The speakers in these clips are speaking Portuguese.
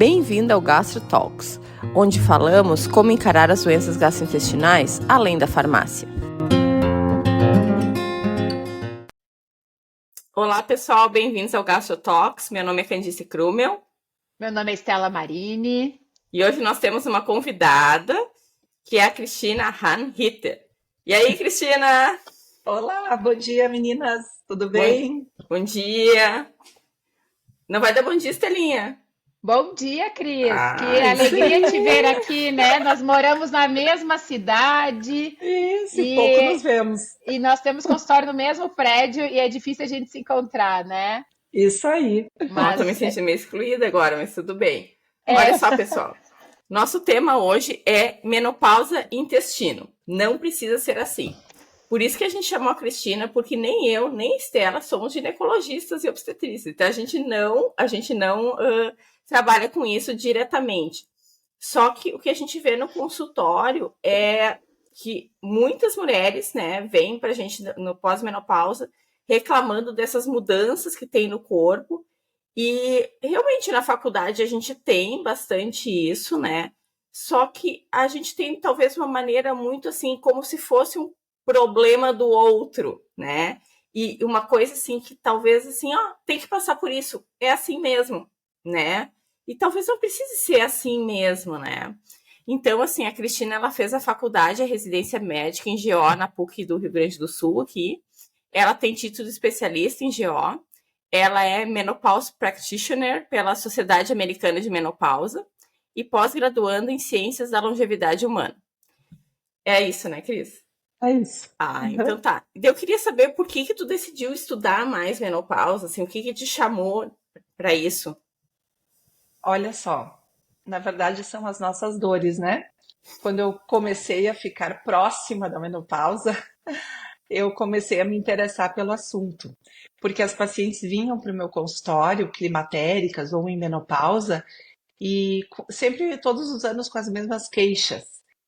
Bem-vindo ao Gastro Talks, onde falamos como encarar as doenças gastrointestinais além da farmácia. Olá, pessoal, bem-vindos ao Gastro Talks. Meu nome é Candice Krumel. Meu nome é Estela Marini. E hoje nós temos uma convidada, que é a Cristina Hanritter. E aí, Cristina? Olá, bom dia, meninas. Tudo bem? Bom dia. Não vai dar bom dia, Estelinha? Bom dia, Cris. Que alegria te ver aqui, né? Nós moramos na mesma cidade. Isso, pouco nos vemos. E nós temos consultório no mesmo prédio e é difícil a gente se encontrar, né? Isso aí. Mas... tô me sentindo meio excluída agora, mas tudo bem. Olha só, pessoal. Nosso tema hoje é menopausa e intestino. Não precisa ser assim. Por isso que a gente chamou a Cristina, porque nem eu, nem a Estela somos ginecologistas e obstetrícias. Então, a gente não trabalha com isso diretamente. Só que o que a gente vê no consultório é que muitas mulheres, né, vêm para a gente no pós-menopausa reclamando dessas mudanças que tem no corpo. E realmente na faculdade a gente tem bastante isso, né? Só que a gente tem talvez uma maneira muito assim, como se fosse um problema do outro, né? E uma coisa assim que talvez assim, ó, tem que passar por isso, é assim mesmo, né? E talvez não precise ser assim mesmo, né? Então, assim, a Cristina, ela fez a faculdade, a residência médica em GO, na PUC do Rio Grande do Sul, aqui. Ela tem título de especialista em GO. Ela é Menopause Practitioner pela Sociedade Americana de Menopausa e pós-graduando em Ciências da Longevidade Humana. É isso, né, Cris? É isso. Então tá. Eu queria saber por que tu decidiu estudar mais menopausa, assim, o que te chamou para isso? Olha só, na verdade são as nossas dores, né? Quando eu comecei a ficar próxima da menopausa, eu comecei a me interessar pelo assunto, porque as pacientes vinham para o meu consultório, climatéricas ou em menopausa, e sempre, todos os anos, com as mesmas queixas.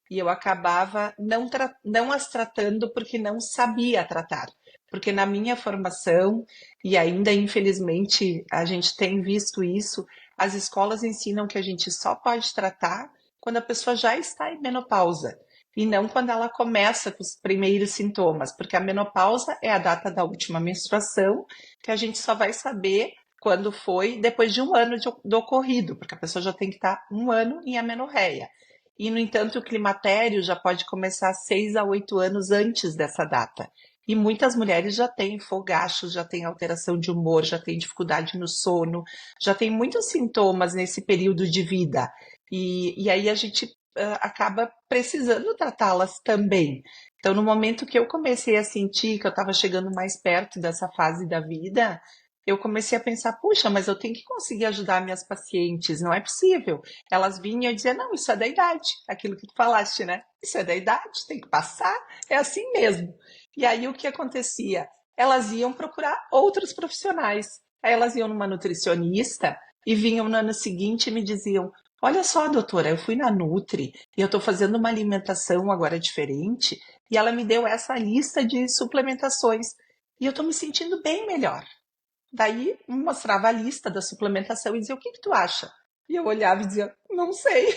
E eu acabava não as tratando porque não sabia tratar. Porque na minha formação, e ainda infelizmente a gente tem visto isso, as escolas ensinam que a gente só pode tratar quando a pessoa já está em menopausa. E não quando ela começa com os primeiros sintomas, porque a menopausa é a data da última menstruação, que a gente só vai saber quando foi depois de um ano do ocorrido, porque a pessoa já tem que estar um ano em amenorreia. E, no entanto, o climatério já pode começar 6 a 8 anos antes dessa data. E muitas mulheres já têm fogachos, já têm alteração de humor, já têm dificuldade no sono, já tem muitos sintomas nesse período de vida. E aí a gente acaba precisando tratá-las também. Então, no momento que eu comecei a sentir que eu estava chegando mais perto dessa fase da vida, eu comecei a pensar, puxa, mas eu tenho que conseguir ajudar minhas pacientes, não é possível. Elas vinham e diziam, não, isso é da idade, aquilo que tu falaste, né? Isso é da idade, tem que passar, é assim mesmo. E aí o que acontecia? Elas iam procurar outros profissionais. Aí elas iam numa nutricionista e vinham no ano seguinte e me diziam, olha só, doutora, eu fui na Nutri e eu estou fazendo uma alimentação agora diferente e ela me deu essa lista de suplementações e eu estou me sentindo bem melhor. Daí mostrava a lista da suplementação e dizia, o que tu acha? E eu olhava e dizia, não sei,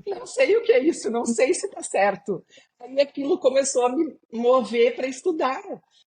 não sei o que é isso, não sei se tá certo. Aí aquilo começou a me mover para estudar,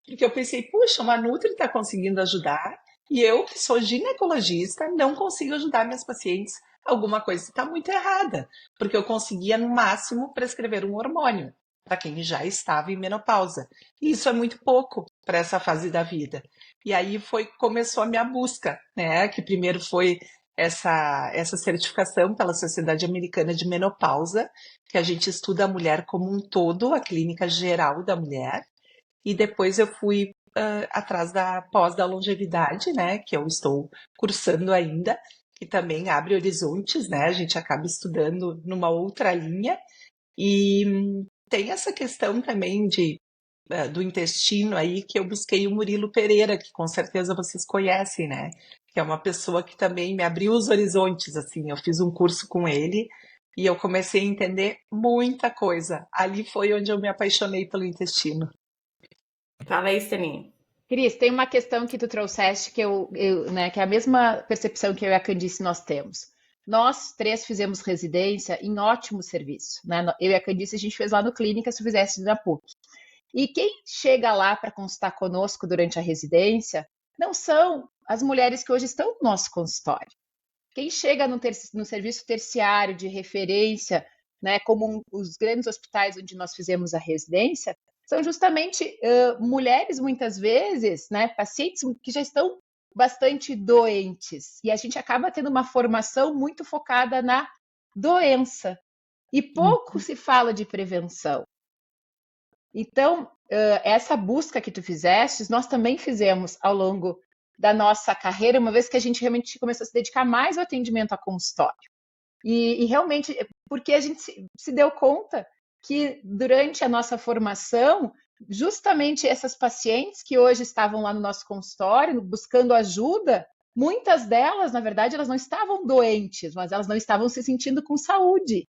porque eu pensei, puxa, uma Nutri está conseguindo ajudar e eu, que sou ginecologista, não consigo ajudar minhas pacientes. Alguma coisa está muito errada, porque eu conseguia, no máximo, prescrever um hormônio para quem já estava em menopausa. E isso é muito pouco para essa fase da vida. E aí começou a minha busca, né? Que primeiro foi essa certificação pela Sociedade Americana de Menopausa, que a gente estuda a mulher como um todo, a clínica geral da mulher. E depois eu fui atrás da pós da longevidade, né? Que eu estou cursando ainda, que também abre horizontes, né? A gente acaba estudando numa outra linha. E tem essa questão também do intestino aí, que eu busquei o Murilo Pereira, que com certeza vocês conhecem, né? Que é uma pessoa que também me abriu os horizontes, assim. Eu fiz um curso com ele e eu comecei a entender muita coisa. Ali foi onde eu me apaixonei pelo intestino. Fala aí, Estelinha. Cris, tem uma questão que tu trouxeste que né, que é a mesma percepção que eu e a Candice nós temos. Nós três fizemos residência em ótimo serviço, né? Eu e a Candice, a gente fez lá no Clínica, se fizesse na PUC. E quem chega lá para consultar conosco durante a residência não são as mulheres que hoje estão no nosso consultório. Quem chega no serviço terciário de referência, né, como os grandes hospitais onde nós fizemos a residência, são justamente mulheres, muitas vezes, né, pacientes que já estão bastante doentes. E a gente acaba tendo uma formação muito focada na doença. E pouco se fala de prevenção. Então, essa busca que tu fizeste, nós também fizemos ao longo da nossa carreira, uma vez que a gente realmente começou a se dedicar mais ao atendimento a consultório. E realmente, porque a gente se deu conta que durante a nossa formação, justamente essas pacientes que hoje estavam lá no nosso consultório, buscando ajuda, muitas delas, na verdade, elas não estavam doentes, mas elas não estavam se sentindo com saúde.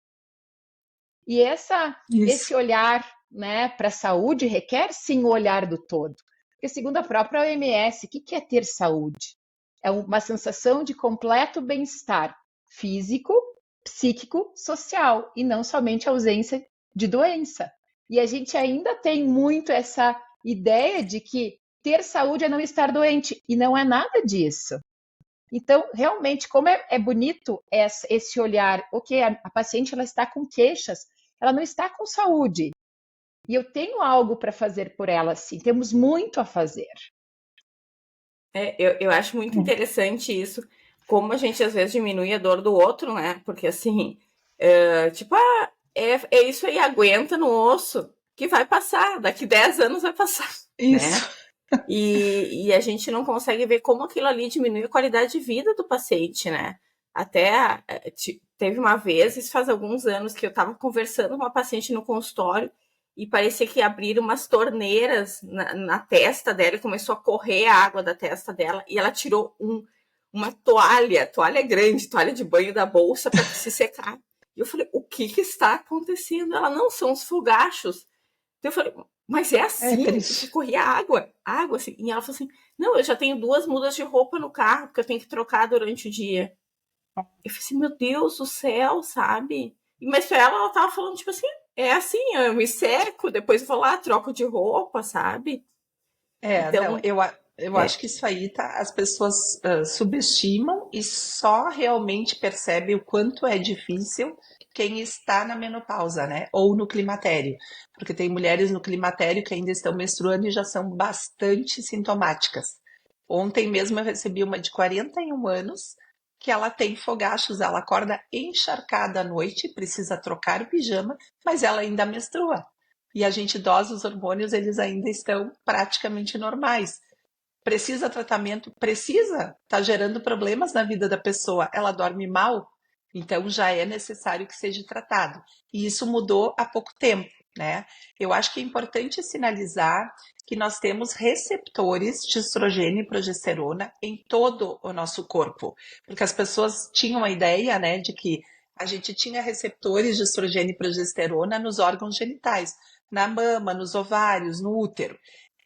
E esse olhar, né, para a saúde requer, sim, o olhar do todo. Porque, segundo a própria OMS, o que é ter saúde? É uma sensação de completo bem-estar físico, psíquico, social, e não somente ausência de doença. E a gente ainda tem muito essa ideia de que ter saúde é não estar doente, e não é nada disso. Então, realmente, como é bonito esse olhar, ok, a paciente ela está com queixas, ela não está com saúde. E eu tenho algo para fazer por ela, sim, temos muito a fazer. Eu acho muito interessante isso, como a gente às vezes diminui a dor do outro, né? Porque assim, tipo, é isso aí, aguenta no osso, que vai passar, daqui 10 anos vai passar, Isso. né? E a gente não consegue ver como aquilo ali diminui a qualidade de vida do paciente, né? Até teve uma vez, isso faz alguns anos, que eu estava conversando com uma paciente no consultório e parecia que abriram umas torneiras na testa dela e começou a correr a água da testa dela e ela tirou uma toalha grande, toalha de banho da bolsa para se secar. E eu falei, o que está acontecendo? Ela, não, são os fogachos. Então eu falei, mas é assim? Que corria água, assim. E ela falou assim, não, eu já tenho 2 mudas de roupa no carro, porque eu tenho que trocar durante o dia. Eu falei assim, meu Deus do céu, sabe? Mas pra ela tava falando, tipo assim, é assim, eu me seco, depois eu vou lá, troco de roupa, sabe? Não, eu acho que isso aí as pessoas subestimam e só realmente percebem o quanto é difícil quem está na menopausa, né? Ou no climatério. Porque tem mulheres no climatério que ainda estão menstruando e já são bastante sintomáticas. Ontem mesmo eu recebi uma de 41 anos que ela tem fogachos, ela acorda encharcada à noite, precisa trocar o pijama, mas ela ainda menstrua. E a gente dosa os hormônios, eles ainda estão praticamente normais. Precisa tratamento? Precisa. Está gerando problemas na vida da pessoa. Ela dorme mal? Então já é necessário que seja tratado. E isso mudou há pouco tempo, né? Eu acho que é importante sinalizar que nós temos receptores de estrogênio e progesterona em todo o nosso corpo. Porque as pessoas tinham a ideia, né, de que a gente tinha receptores de estrogênio e progesterona nos órgãos genitais, na mama, nos ovários, no útero.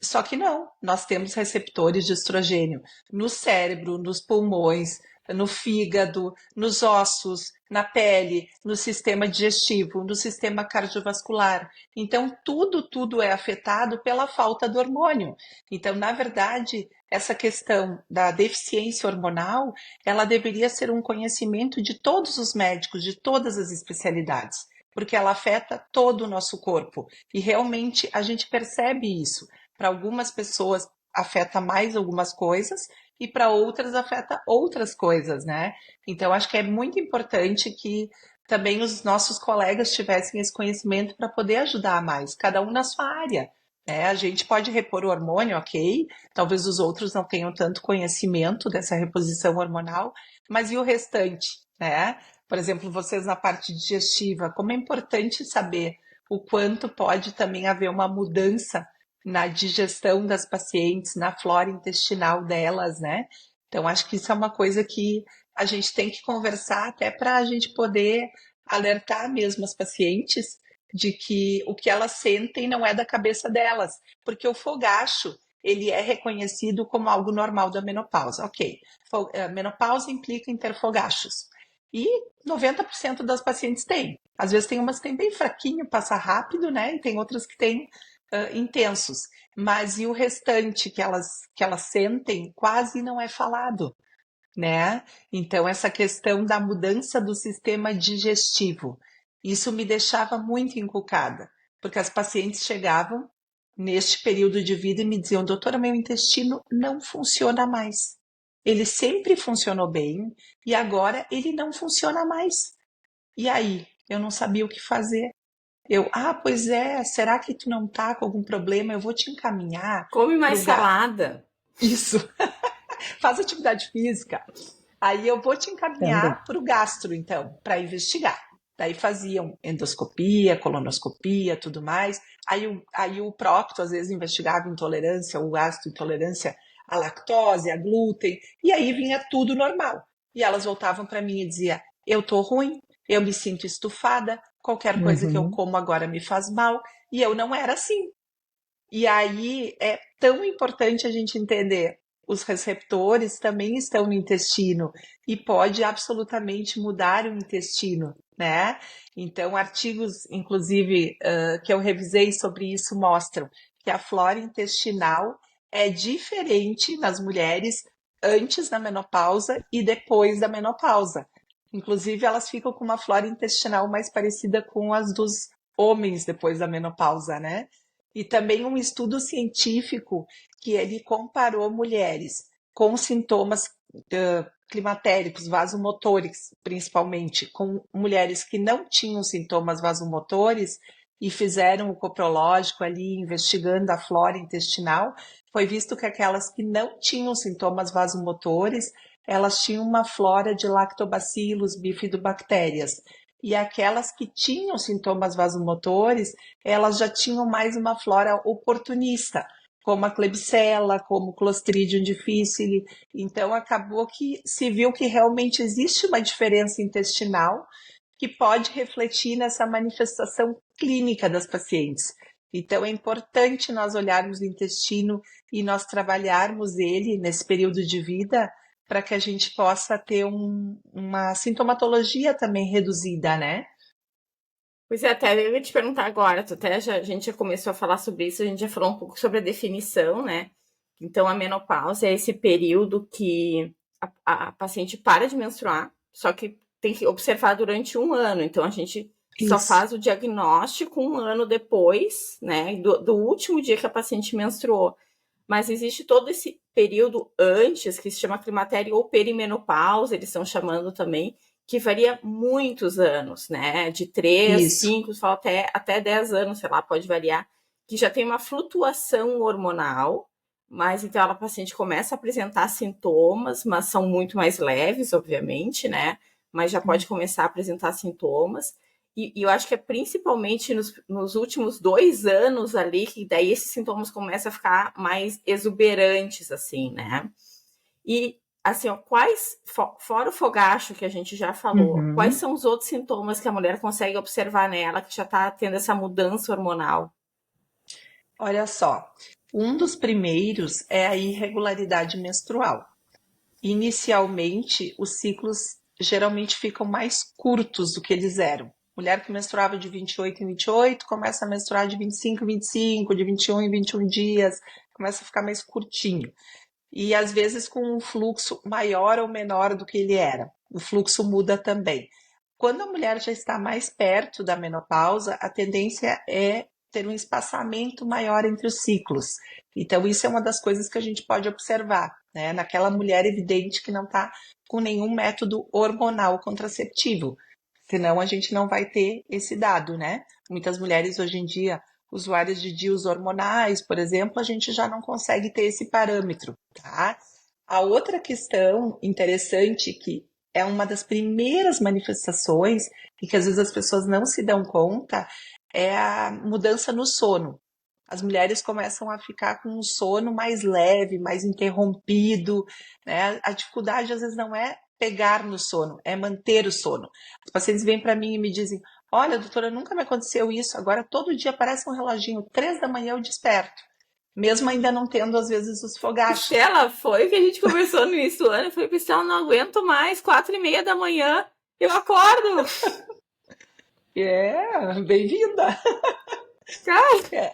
Só que não, nós temos receptores de estrogênio no cérebro, nos pulmões, no fígado, nos ossos, na pele, no sistema digestivo, no sistema cardiovascular. Então, tudo é afetado pela falta do hormônio. Então, na verdade, essa questão da deficiência hormonal, ela deveria ser um conhecimento de todos os médicos, de todas as especialidades, porque ela afeta todo o nosso corpo. E realmente a gente percebe isso. Para algumas pessoas afeta mais algumas coisas e para outras afeta outras coisas, né? Então acho que é muito importante que também os nossos colegas tivessem esse conhecimento para poder ajudar mais, cada um na sua área. Né? A gente pode repor o hormônio, ok? Talvez os outros não tenham tanto conhecimento dessa reposição hormonal, mas e o restante, né? Por exemplo, vocês na parte digestiva, como é importante saber o quanto pode também haver uma mudança na digestão das pacientes, na flora intestinal delas, né? Então, acho que isso é uma coisa que a gente tem que conversar até para a gente poder alertar mesmo as pacientes de que o que elas sentem não é da cabeça delas, porque o fogacho, ele é reconhecido como algo normal da menopausa. Ok, menopausa implica em ter fogachos. E 90% das pacientes têm. Às vezes tem umas que tem bem fraquinho, passa rápido, né? E tem outras que têm intensos. Mas e o restante que elas sentem quase não é falado, né? Então, essa questão da mudança do sistema digestivo, isso me deixava muito encucada, porque as pacientes chegavam neste período de vida e me diziam: doutora, meu intestino não funciona mais. Ele sempre funcionou bem e agora ele não funciona mais. E aí? Eu não sabia o que fazer. Pois é, será que tu não tá com algum problema? Eu vou te encaminhar Come para mais o gastro. salada. Isso, faz atividade física. Aí eu vou te Também. encaminhar para o gastro, então, para investigar. Daí faziam endoscopia, colonoscopia, tudo mais. Aí o prócto, às vezes, investigava intolerância ou gastrointolerância à lactose, a glúten, e aí vinha tudo normal. E elas voltavam para mim e diziam: eu tô ruim, eu me sinto estufada, qualquer coisa que eu como agora me faz mal, e eu não era assim. E aí é tão importante a gente entender: os receptores também estão no intestino e pode absolutamente mudar o intestino, né? Então, artigos, inclusive, que eu revisei sobre isso mostram que a flora intestinal é diferente nas mulheres antes da menopausa e depois da menopausa. Inclusive, elas ficam com uma flora intestinal mais parecida com as dos homens depois da menopausa, né? E também um estudo científico que ele comparou mulheres com sintomas climatéricos, vasomotores, principalmente, com mulheres que não tinham sintomas vasomotores e fizeram o coprológico ali, investigando a flora intestinal. Foi visto que aquelas que não tinham sintomas vasomotores, elas tinham uma flora de lactobacilos, bifidobactérias. E aquelas que tinham sintomas vasomotores, elas já tinham mais uma flora oportunista, como a Klebsiella, como o Clostridium difficile. Então, acabou que se viu que realmente existe uma diferença intestinal que pode refletir nessa manifestação clínica das pacientes. Então, é importante nós olharmos o intestino e nós trabalharmos ele nesse período de vida para que a gente possa ter uma sintomatologia também reduzida, né? Pois é, até eu ia te perguntar agora, a gente já começou a falar sobre isso, a gente já falou um pouco sobre a definição, né? Então, a menopausa é esse período que a paciente para de menstruar, só que tem que observar durante um ano. Então, a gente só faz o diagnóstico um ano depois, né? Do último dia que a paciente menstruou. Mas existe todo esse período antes, que se chama climatério ou perimenopausa, eles estão chamando também, que varia muitos anos, né? De 3, 5, fala até 10 anos, sei lá, pode variar, que já tem uma flutuação hormonal, mas então a paciente começa a apresentar sintomas, mas são muito mais leves, obviamente, né? Mas já pode começar a apresentar sintomas. E eu acho que é principalmente nos últimos 2 anos ali que daí esses sintomas começam a ficar mais exuberantes, assim, né? E, assim, ó, fora o fogacho que a gente já falou, quais são os outros sintomas que a mulher consegue observar nela que já está tendo essa mudança hormonal? Olha só, um dos primeiros é a irregularidade menstrual. Inicialmente, os ciclos geralmente ficam mais curtos do que eles eram. Mulher que menstruava de 28 em 28 começa a menstruar de 25 em 25, de 21 em 21 dias, começa a ficar mais curtinho. E às vezes com um fluxo maior ou menor do que ele era. O fluxo muda também. Quando a mulher já está mais perto da menopausa, a tendência é ter um espaçamento maior entre os ciclos. Então, isso é uma das coisas que a gente pode observar, né? Naquela mulher evidente que não está com nenhum método hormonal contraceptivo. Senão, a gente não vai ter esse dado, né? Muitas mulheres hoje em dia, usuárias de DIUs hormonais, por exemplo, a gente já não consegue ter esse parâmetro, tá? A outra questão interessante, que é uma das primeiras manifestações e que às vezes as pessoas não se dão conta, é a mudança no sono. As mulheres começam a ficar com um sono mais leve, mais interrompido, né? A dificuldade às vezes não é pegar no sono, é manter o sono. Os pacientes vêm para mim e me dizem: olha, doutora, nunca me aconteceu isso, agora todo dia aparece um reloginho, 3 da manhã eu desperto. Mesmo ainda não tendo, às vezes, os fogachos. Estela, foi o que a gente conversou no início do ano. Eu falei, Estela, não aguento mais, 4h30 da manhã. Eu acordo. Bem-vinda. Cara,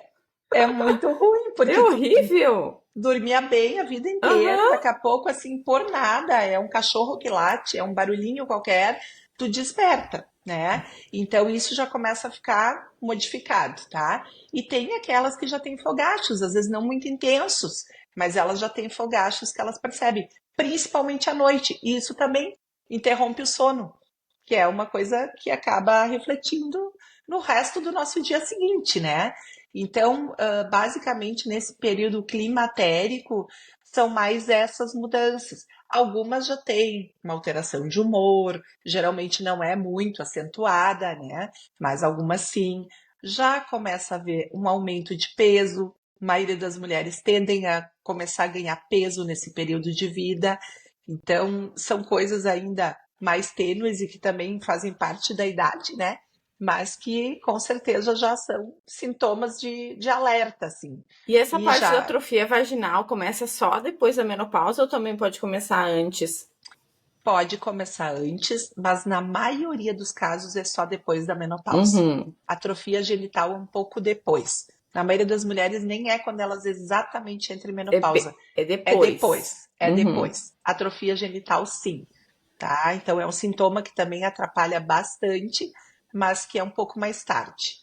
É muito ruim, porque é horrível. dormia bem a vida inteira, Aham. daqui a pouco, assim, por nada, é um cachorro que late, é um barulhinho qualquer, tu desperta, né? Então isso já começa a ficar modificado, tá? E tem aquelas que já têm fogachos, às vezes não muito intensos, mas elas já têm fogachos que elas percebem, principalmente à noite, e isso também interrompe o sono, que é uma coisa que acaba refletindo no resto do nosso dia seguinte, né? Então, basicamente, nesse período climatérico, são mais essas mudanças. Algumas já têm uma alteração de humor, geralmente não é muito acentuada, né? Mas algumas sim. Já começa a haver um aumento de peso. A maioria das mulheres tendem a começar a ganhar peso nesse período de vida. Então, são coisas ainda mais tênues e que também fazem parte da idade, né? Mas que com certeza já são sintomas de alerta, assim. E essa E parte da já atrofia vaginal começa só depois da menopausa ou também pode começar antes? pode começar antes, mas na maioria dos casos é só depois da menopausa. Uhum. Atrofia genital é um pouco depois. Na maioria das mulheres nem é quando elas exatamente entram em menopausa. É É depois. depois, é Uhum. depois. Atrofia genital, sim, tá? Então é um sintoma que também atrapalha bastante, mas que é um pouco mais tarde.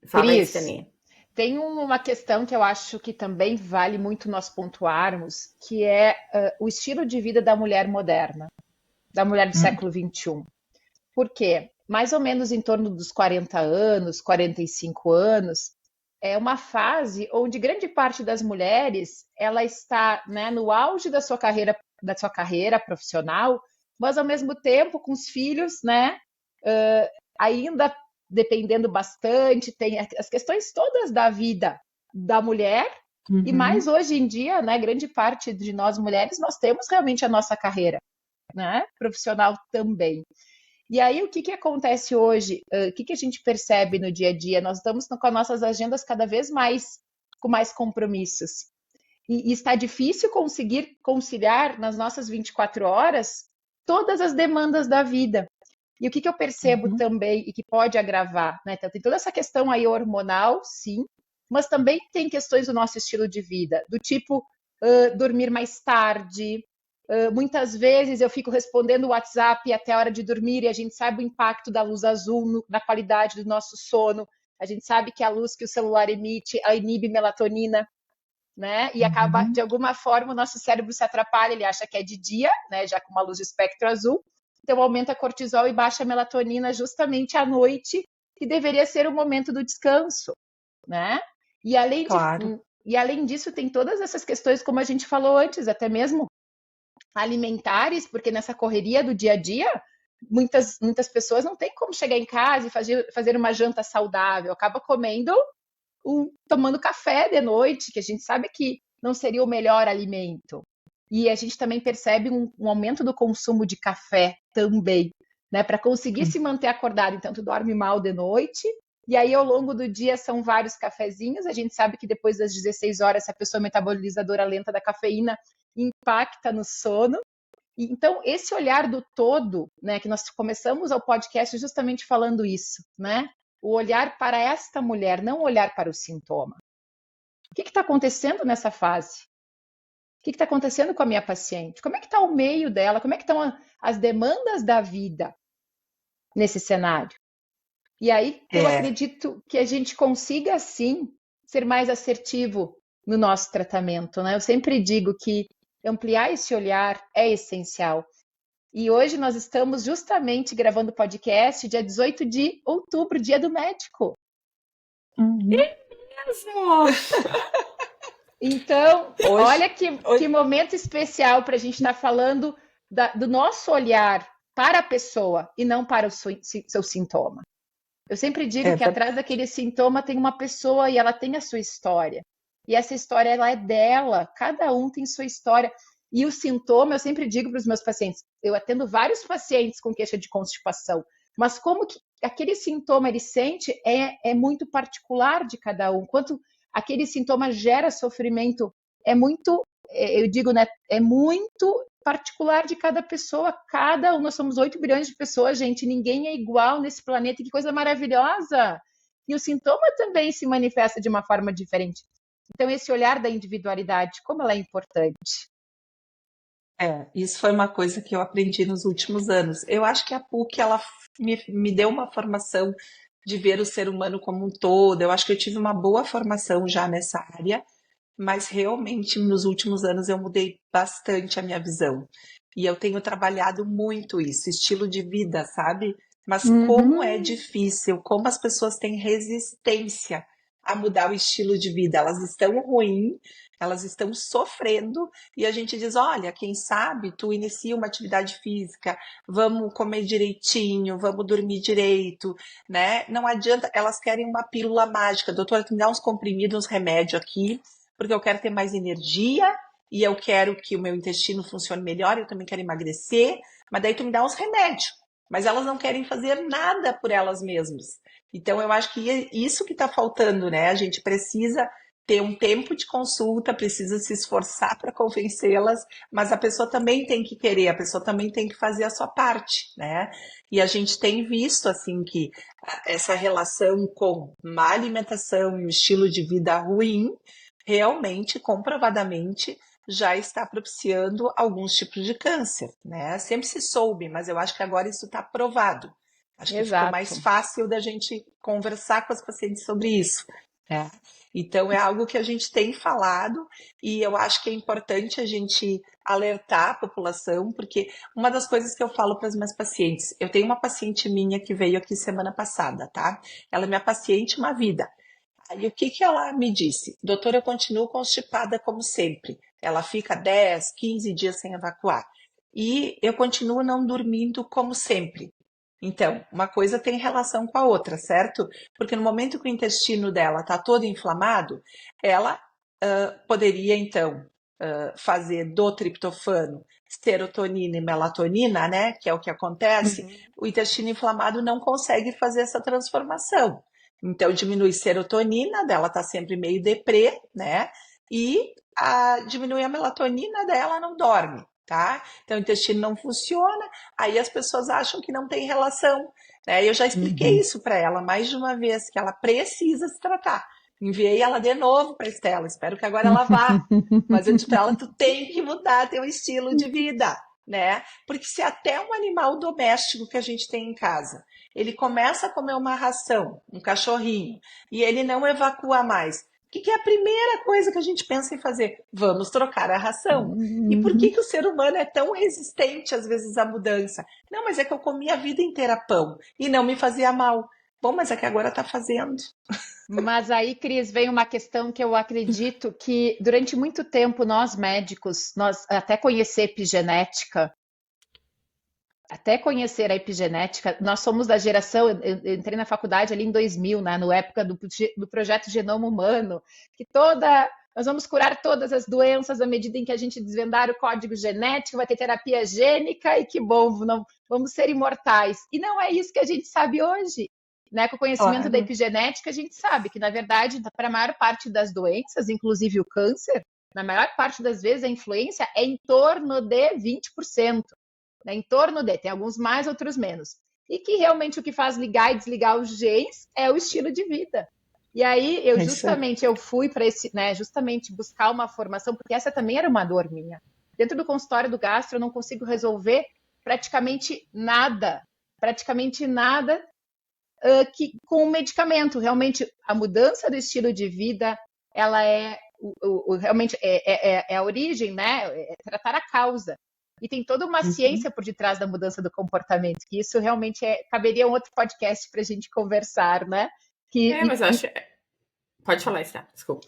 Fala aí, Cris, Steninha. tem uma questão que eu acho que também vale muito nós pontuarmos, que é o estilo de vida da mulher moderna, da mulher do Hum. século XXI. Por quê? Mais ou menos em torno dos 40 anos, 45 anos, é uma fase onde grande parte das mulheres ela está, né, no auge da sua carreira profissional, mas ao mesmo tempo com os filhos, né, ainda dependendo bastante, tem as questões todas da vida da mulher, e mais Uhum. hoje em dia, né, grande parte de nós mulheres, nós temos realmente a nossa carreira, né, profissional também. E aí, o que, que acontece hoje? O que, que a gente percebe no dia a dia? Nós estamos com as nossas agendas cada vez mais com mais compromissos. E está difícil conseguir conciliar nas nossas 24 horas todas as demandas da vida. E o que, que eu percebo Uhum. também e que pode agravar, né? Então, tem toda essa questão aí hormonal, sim, mas também tem questões do nosso estilo de vida, do tipo dormir mais tarde. Muitas vezes eu fico respondendo o WhatsApp até a hora de dormir e a gente sabe o impacto da luz azul na qualidade do nosso sono. A gente sabe que a luz que o celular emite inibe melatonina, né? E acaba, de Uhum. alguma forma, o nosso cérebro se atrapalha, ele acha que é de dia, né? Já com uma luz de espectro azul. Então aumenta cortisol e baixa a melatonina justamente à noite, que deveria ser o momento do descanso, né? E além, de, Claro. e além disso, tem todas essas questões, como a gente falou antes, até mesmo alimentares, porque nessa correria do dia a dia, muitas pessoas não têm como chegar em casa e fazer uma janta saudável, acaba comendo, tomando café de noite, que a gente sabe que não seria o melhor alimento. E a gente também percebe um aumento do consumo de café também, né? Para conseguir se manter acordado. Então, tu dorme mal de noite, e aí ao longo do dia são vários cafezinhos. A gente sabe que depois das 16 horas, se a pessoa metabolizadora lenta da cafeína impacta no sono. Então, esse olhar do todo, né, que nós começamos o podcast justamente falando isso, né? O olhar para esta mulher, não olhar para o sintoma. O que está acontecendo nessa fase? O que está acontecendo com a minha paciente? Como é que está o meio dela? Como é que estão as demandas da vida nesse cenário? E aí eu É, acredito que a gente consiga, sim, ser mais assertivo no nosso tratamento, né? Eu sempre digo que ampliar esse olhar é essencial. E hoje nós estamos justamente gravando o podcast dia 18 de outubro, dia do médico. uhum. Mesmo. Então, Hoje, olha que hoje momento especial para a gente estar falando do nosso olhar para a pessoa e não para o seu sintoma. Eu sempre digo é que atrás verdade. daquele sintoma tem uma pessoa e ela tem a sua história. E essa história ela é dela, cada um tem sua história. E o sintoma, eu sempre digo para os meus pacientes, eu atendo vários pacientes com queixa de constipação, mas como que aquele sintoma ele sente é muito particular de cada um. Quanto aquele sintoma gera sofrimento é muito eu digo, né, é muito particular de cada pessoa, nós somos 8 bilhões de pessoas, gente, ninguém é igual nesse planeta, que coisa maravilhosa! E o sintoma também se manifesta de uma forma diferente. Então, esse olhar da individualidade, como ela é importante. Isso foi uma coisa que eu aprendi nos últimos anos. Eu acho que a PUC, ela me deu uma formação de ver o ser humano como um todo. Eu acho que eu tive uma boa formação já nessa área, mas realmente nos últimos anos eu mudei bastante a minha visão. E eu tenho trabalhado muito isso, estilo de vida, sabe? Mas como é difícil, como as pessoas têm resistência a mudar o estilo de vida. Elas estão ruins, elas estão sofrendo, e a gente diz: olha, quem sabe tu inicia uma atividade física, vamos comer direitinho, vamos dormir direito, né? Não adianta, elas querem uma pílula mágica. Doutora, tu me dá uns comprimidos, uns remédios aqui, porque eu quero ter mais energia e eu quero que o meu intestino funcione melhor, eu também quero emagrecer, mas daí tu me dá uns remédios. Mas elas não querem fazer nada por elas mesmas. Então, eu acho que é isso que está faltando, né? A gente precisa ter um tempo de consulta, precisa se esforçar para convencê-las, mas a pessoa também tem que querer, a pessoa também tem que fazer a sua parte, né? E a gente tem visto, assim, que essa relação com má alimentação e um estilo de vida ruim, realmente, comprovadamente, já está propiciando alguns tipos de câncer, né? Sempre se soube, mas eu acho que agora isso está provado. Acho que ficou mais fácil da gente conversar com as pacientes sobre isso, né? Então, é algo que a gente tem falado e eu acho que é importante a gente alertar a população, porque uma das coisas que eu falo para as minhas pacientes, eu tenho uma paciente minha que veio aqui semana passada, tá? Ela é minha paciente uma vida. Aí o que ela me disse? Doutora, eu continuo constipada como sempre. Ela fica 10, 15 dias sem evacuar. E eu continuo não dormindo como sempre. Então, uma coisa tem relação com a outra, certo? Porque no momento que o intestino dela está todo inflamado, ela poderia, então, fazer do triptofano serotonina e melatonina, né? Que é o que acontece. O intestino inflamado não consegue fazer essa transformação. Então, diminui serotonina, dela tá sempre meio deprê, né? E diminui a melatonina, dela não dorme, tá? Então, o intestino não funciona, aí as pessoas acham que não tem relação, né? Eu já expliquei isso para ela mais de uma vez, que ela precisa se tratar. Enviei ela de novo para a Estela, espero que agora ela vá. Mas eu disse para ela, tu tem que mudar teu estilo de vida, né? Porque se até um animal doméstico que a gente tem em casa, ele começa a comer uma ração, um cachorrinho, e ele não evacua mais, o que é a primeira coisa que a gente pensa em fazer? Vamos trocar a ração. E por que o ser humano é tão resistente, às vezes, à mudança? Não, mas é que eu comi a vida inteira pão e não me fazia mal. Bom, mas é que agora está fazendo. Mas aí, Cris, vem uma questão que eu acredito que durante muito tempo nós médicos, nós até conhecer a epigenética, nós somos da geração, eu entrei na faculdade ali em 2000, né, na época do projeto Genoma Humano, que nós vamos curar todas as doenças à medida em que a gente desvendar o código genético, vai ter terapia gênica e que bom, não, vamos ser imortais. E não é isso que a gente sabe hoje. Né, com o conhecimento da epigenética, a gente sabe que, na verdade, para a maior parte das doenças, inclusive o câncer, na maior parte das vezes a influência é em torno de 20%. Né, em torno de, tem alguns mais, outros menos. E que realmente o que faz ligar e desligar os genes é o estilo de vida. E aí, eu fui para esse, né, justamente buscar uma formação, porque essa também era uma dor minha. Dentro do consultório do gastro, eu não consigo resolver praticamente nada que com o medicamento. Realmente, a mudança do estilo de vida, ela é realmente é a origem, né? É tratar a causa. E tem toda uma ciência por detrás da mudança do comportamento, que isso realmente caberia um outro podcast para a gente conversar, né? Mas eu acho... Pode falar, Estela, desculpa.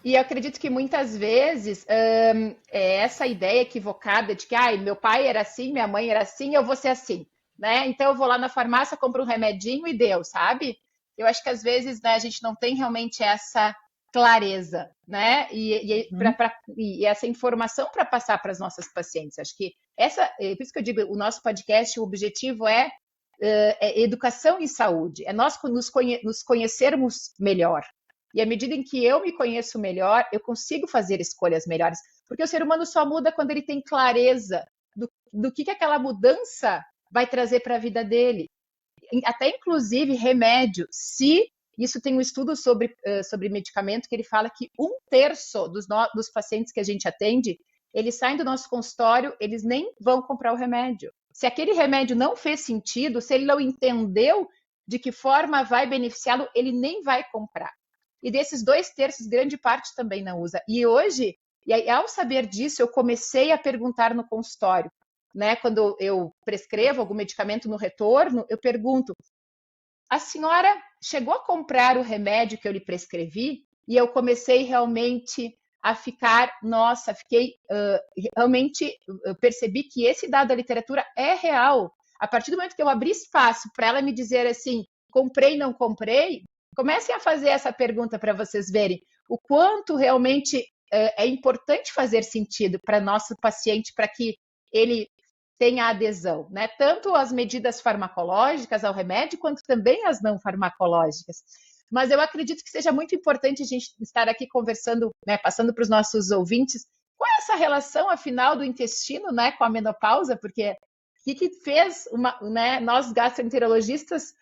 E eu acredito que muitas vezes essa ideia equivocada de que meu pai era assim, minha mãe era assim, eu vou ser assim. Né? Então eu vou lá na farmácia, compro um remedinho e deu, sabe? Eu acho que às vezes, né, a gente não tem realmente essa clareza, né? E essa informação para passar para as nossas pacientes. Acho que por isso que eu digo, o nosso podcast, o objetivo é educação em saúde, é nós nos conhecermos melhor. E à medida em que eu me conheço melhor, eu consigo fazer escolhas melhores. Porque o ser humano só muda quando ele tem clareza do que aquela mudança vai trazer para a vida dele. Até inclusive remédio, se isso tem um estudo sobre medicamento que ele fala que 1/3 dos pacientes que a gente atende, eles saem do nosso consultório, eles nem vão comprar o remédio. Se aquele remédio não fez sentido, se ele não entendeu de que forma vai beneficiá-lo, ele nem vai comprar. E desses 2/3, grande parte também não usa. E hoje, ao saber disso, eu comecei a perguntar no consultório, né? Quando eu prescrevo algum medicamento no retorno, eu pergunto: a senhora chegou a comprar o remédio que eu lhe prescrevi? E eu comecei realmente a ficar, realmente percebi que esse dado da literatura é real. A partir do momento que eu abri espaço para ela me dizer assim, comprei, não comprei, comecem a fazer essa pergunta para vocês verem o quanto realmente é importante fazer sentido para nosso paciente, para que ele tenha adesão, né? Tanto as medidas farmacológicas ao remédio, quanto também as não farmacológicas. Mas eu acredito que seja muito importante a gente estar aqui conversando, né, passando para os nossos ouvintes, qual é essa relação, afinal, do intestino, né, com a menopausa, porque o que fez né, nós gastroenterologistas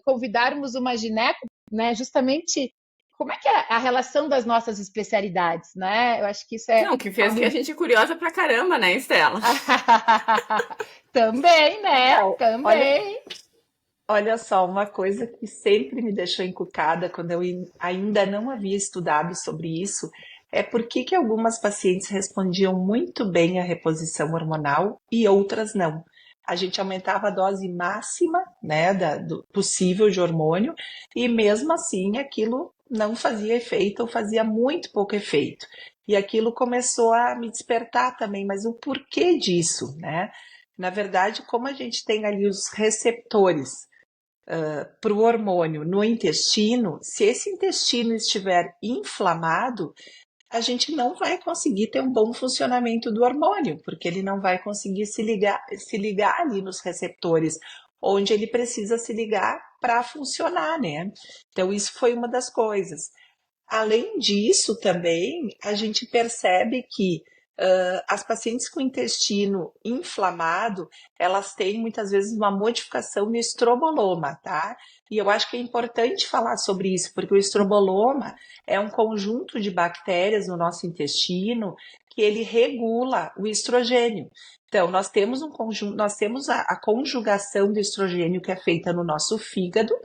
convidarmos uma gineco, né, justamente como é que é a relação das nossas especialidades, né? Eu acho que isso é... Não, que fez que a gente é curiosa pra caramba, né, Estela? Também, né? Não, Também. Olha só, uma coisa que sempre me deixou encucada quando eu ainda não havia estudado sobre isso é por que que algumas pacientes respondiam muito bem à reposição hormonal e outras não. A gente aumentava a dose máxima, né, do possível de hormônio e mesmo assim aquilo não fazia efeito ou fazia muito pouco efeito. E aquilo começou a me despertar também, mas o porquê disso, né? Na verdade, como a gente tem ali os receptores para o hormônio no intestino, se esse intestino estiver inflamado, a gente não vai conseguir ter um bom funcionamento do hormônio, porque ele não vai conseguir se ligar ali nos receptores, onde ele precisa se ligar para funcionar, né? Então, isso foi uma das coisas. Além disso, também, a gente percebe que as pacientes com intestino inflamado, elas têm muitas vezes uma modificação no estroboloma, tá? E eu acho que é importante falar sobre isso, porque o estroboloma é um conjunto de bactérias no nosso intestino que ele regula o estrogênio. Então, nós temos a conjugação do estrogênio que é feita no nosso fígado,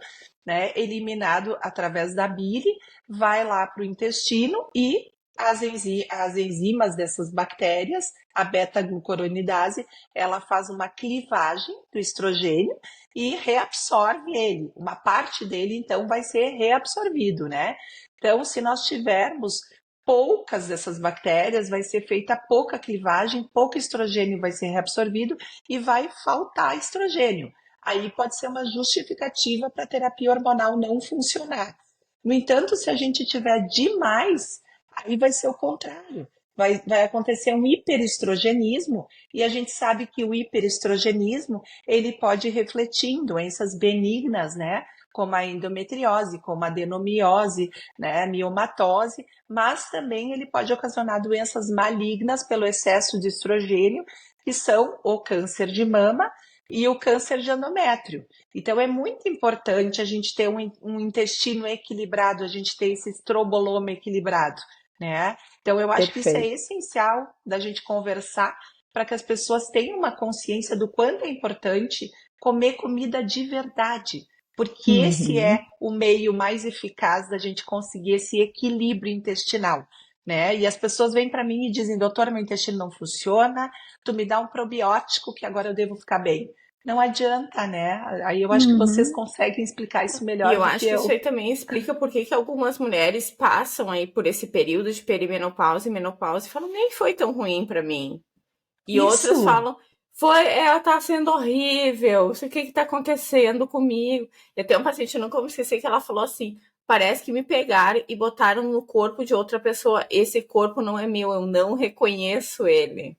né, eliminado através da bile, vai lá para o intestino e as enzimas dessas bactérias, a beta-glucuronidase, ela faz uma clivagem do estrogênio e reabsorve ele. Uma parte dele, então, vai ser reabsorvido, né? Então, se nós tivermos poucas dessas bactérias, vai ser feita pouca clivagem, pouco estrogênio vai ser reabsorvido e vai faltar estrogênio. Aí pode ser uma justificativa para a terapia hormonal não funcionar. No entanto, se a gente tiver demais, aí vai ser o contrário. Vai acontecer um hiperestrogenismo e a gente sabe que o hiperestrogenismo ele pode refletir em doenças benignas, né? Como a endometriose, como a adenomiose, né? Miomatose, mas também ele pode ocasionar doenças malignas pelo excesso de estrogênio, que são o câncer de mama e o câncer de endométrio. Então, é muito importante a gente ter um intestino equilibrado, a gente ter esse estroboloma equilibrado, né? Então, eu acho que isso é essencial da gente conversar para que as pessoas tenham uma consciência do quanto é importante comer comida de verdade, porque esse é o meio mais eficaz da gente conseguir esse equilíbrio intestinal, né? E as pessoas vêm para mim e dizem, doutora, meu intestino não funciona, tu me dá um probiótico que agora eu devo ficar bem. Não adianta, né? Aí eu acho que vocês conseguem explicar isso melhor E eu do acho que que eu. isso aí também explica por que algumas mulheres passam aí por esse período de perimenopausa e menopausa e falam, nem foi tão ruim pra mim. E outras Isso! falam, ela tá sendo horrível, isso que tá acontecendo comigo. E até um paciente, eu nunca vou esquecer que ela falou assim, parece que me pegaram e botaram no corpo de outra pessoa. Esse corpo não é meu, eu não reconheço ele.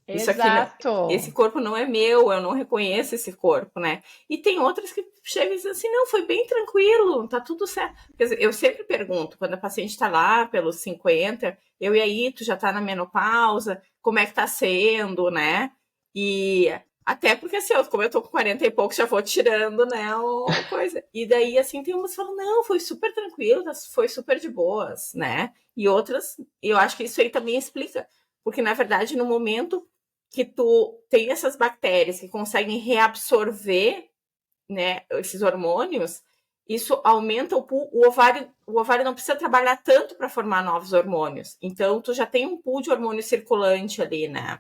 Isso aqui, não, Exato. esse corpo não é meu, eu não reconheço esse corpo, né? E tem outras que chegam e dizem assim, não, foi bem tranquilo, tá tudo certo. Quer dizer, eu sempre pergunto, quando a paciente tá lá pelos 50, e aí, tu já tá na menopausa, como é que tá sendo, né? E até porque, assim, como eu tô com 40 e pouco, já vou tirando, né, coisa. E daí, assim, tem umas que falam, não, foi super tranquilo, foi super de boas, né? E outras, eu acho que isso aí também explica. Porque, na verdade, no momento que tu tem essas bactérias que conseguem reabsorver, né, esses hormônios, isso aumenta o ovário não precisa trabalhar tanto para formar novos hormônios. Então, tu já tem um pool de hormônio circulante ali, né?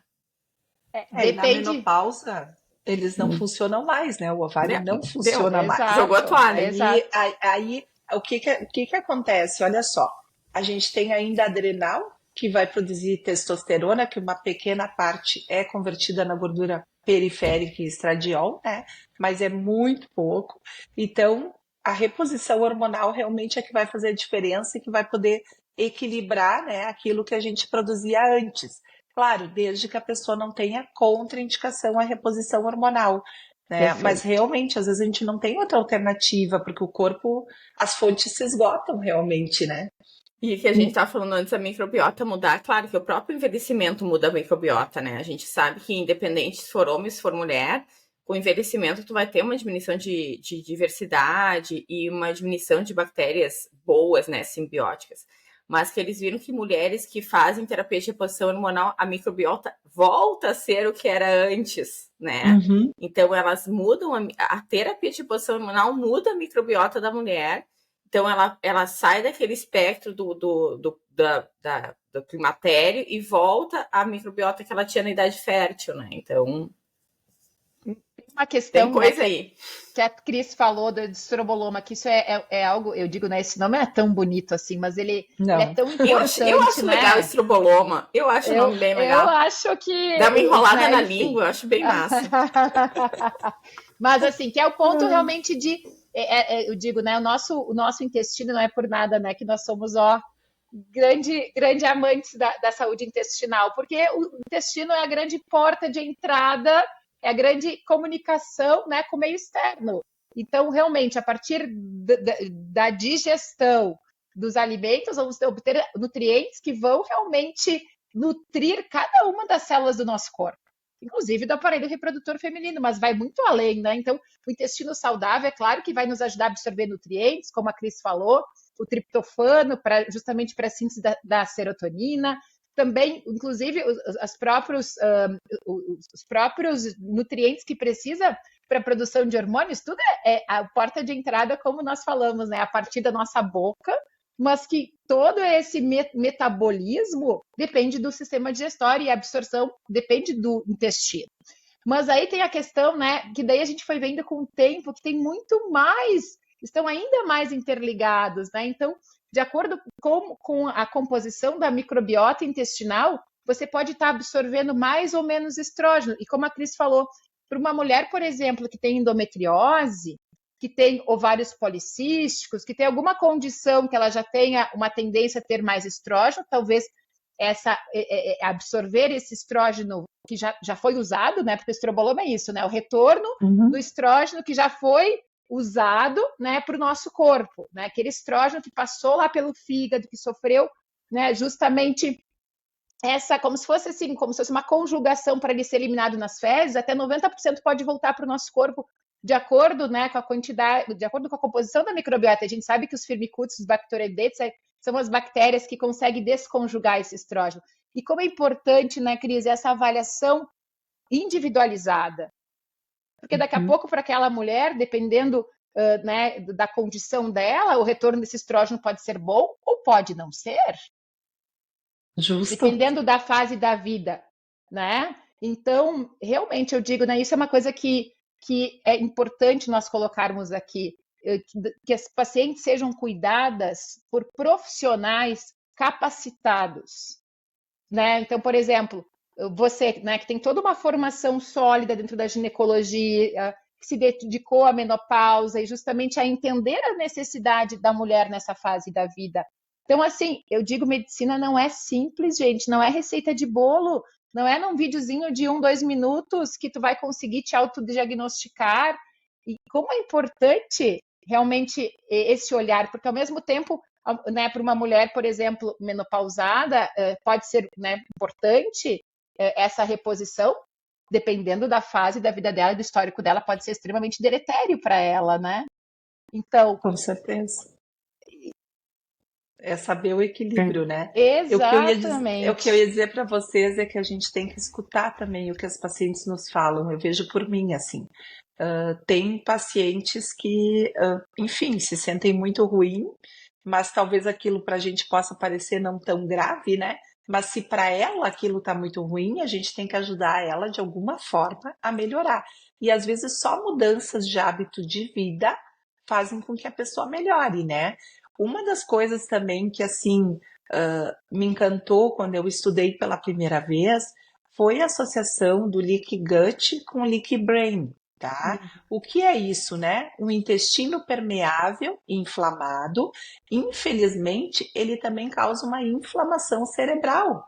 E na Depende. menopausa, eles não funcionam mais, né? O ovário não Deu. funciona mais. Jogou a Exato, toalha. exato. Aí o que acontece? Olha só, a gente tem ainda adrenal, que vai produzir testosterona, que uma pequena parte é convertida na gordura periférica e estradiol, né? Mas é muito pouco. Então, a reposição hormonal realmente é que vai fazer a diferença e que vai poder equilibrar, né, aquilo que a gente produzia antes. Claro, desde que a pessoa não tenha contraindicação à reposição hormonal, né? Perfeito. Mas realmente, às vezes a gente não tem outra alternativa, porque o corpo, as fontes se esgotam realmente, né? E que a gente estava falando antes da microbiota mudar, claro que o próprio envelhecimento muda a microbiota, né? A gente sabe que independente se for homem, se for mulher, com o envelhecimento tu vai ter uma diminuição de diversidade e uma diminuição de bactérias boas, né, simbióticas. Mas que eles viram que mulheres que fazem terapia de reposição hormonal, a microbiota volta a ser o que era antes, né? Então elas mudam, a terapia de reposição hormonal muda a microbiota da mulher. Então, ela sai daquele espectro do climatério e volta à microbiota que ela tinha na idade fértil, né? Então, Uma questão, tem coisa, né, aí. Que a Cris falou do estroboloma, que isso é algo, eu digo, né? Esse nome é tão bonito assim, mas ele é tão importante, eu acho né? legal estroboloma. Eu acho o nome bem legal. Eu acho que... Dá uma enrolada, né, na enfim. língua, eu acho bem massa. Mas, assim, que é o ponto realmente de... eu digo, né? O nosso intestino não é por nada, né? Que nós somos, grande amantes da saúde intestinal, porque o intestino é a grande porta de entrada, é a grande comunicação, né, com o meio externo. Então, realmente, a partir da digestão dos alimentos, vamos obter nutrientes que vão realmente nutrir cada uma das células do nosso corpo, inclusive do aparelho reprodutor feminino, mas vai muito além, né? Então, o intestino saudável, é claro que vai nos ajudar a absorver nutrientes, como a Cris falou, o triptofano, justamente para a síntese da serotonina, também, inclusive, os próprios nutrientes que precisa para a produção de hormônios, tudo é a porta de entrada, como nós falamos, né? A partir da nossa boca, mas que todo esse metabolismo depende do sistema digestório e a absorção depende do intestino. Mas aí tem a questão, né, que daí a gente foi vendo com o tempo que tem muito mais, estão ainda mais interligados, né? Então, de acordo com a composição da microbiota intestinal, você pode estar absorvendo mais ou menos estrógeno. E como a Cris falou, para uma mulher, por exemplo, que tem endometriose, que tem ovários policísticos, que tem alguma condição que ela já tenha uma tendência a ter mais estrógeno, talvez absorver esse estrógeno que já foi usado, né? Porque o estroboloma é isso, né? O retorno do estrógeno que já foi usado, né, para o nosso corpo, né? Aquele estrógeno que passou lá pelo fígado, que sofreu, né, justamente como se fosse assim, como se fosse uma conjugação para ele ser eliminado nas fezes, até 90% pode voltar para o nosso corpo de acordo, né, com a quantidade, de acordo com a composição da microbiota. A gente sabe que os firmicutes, os bacteroidetes, são as bactérias que conseguem desconjugar esse estrógeno. E como é importante, né, Cris, essa avaliação individualizada. Porque daqui a pouco, para aquela mulher, dependendo né, da condição dela, o retorno desse estrógeno pode ser bom ou pode não ser. Justo. Dependendo da fase da vida, né? Então, realmente, eu digo, né, isso é uma coisa que é importante nós colocarmos aqui, que as pacientes sejam cuidadas por profissionais capacitados, né? Então, por exemplo, você, né, que tem toda uma formação sólida dentro da ginecologia, que se dedicou à menopausa e justamente a entender a necessidade da mulher nessa fase da vida. Então, assim, eu digo, medicina não é simples, gente, não é receita de bolo. Não é num videozinho de 1, 2 minutos que tu vai conseguir te autodiagnosticar. E como é importante realmente esse olhar, porque ao mesmo tempo, né, para uma mulher, por exemplo, menopausada, pode ser, né, importante essa reposição, dependendo da fase da vida dela e do histórico dela, pode ser extremamente deletério para ela, né? Então, Com certeza. É saber o equilíbrio, né? O que eu ia exatamente. dizer para vocês é que a gente tem que escutar também o que as pacientes nos falam. Eu vejo por mim, assim. Tem pacientes que, enfim, se sentem muito ruim, mas talvez aquilo para a gente possa parecer não tão grave, né? Mas se para ela aquilo está muito ruim, a gente tem que ajudar ela de alguma forma a melhorar. E às vezes só mudanças de hábito de vida fazem com que a pessoa melhore, né? Uma das coisas também que assim me encantou quando eu estudei pela primeira vez foi a associação do leaky gut com leaky brain, tá? O que é isso, né? Um intestino permeável e inflamado, infelizmente, ele também causa uma inflamação cerebral.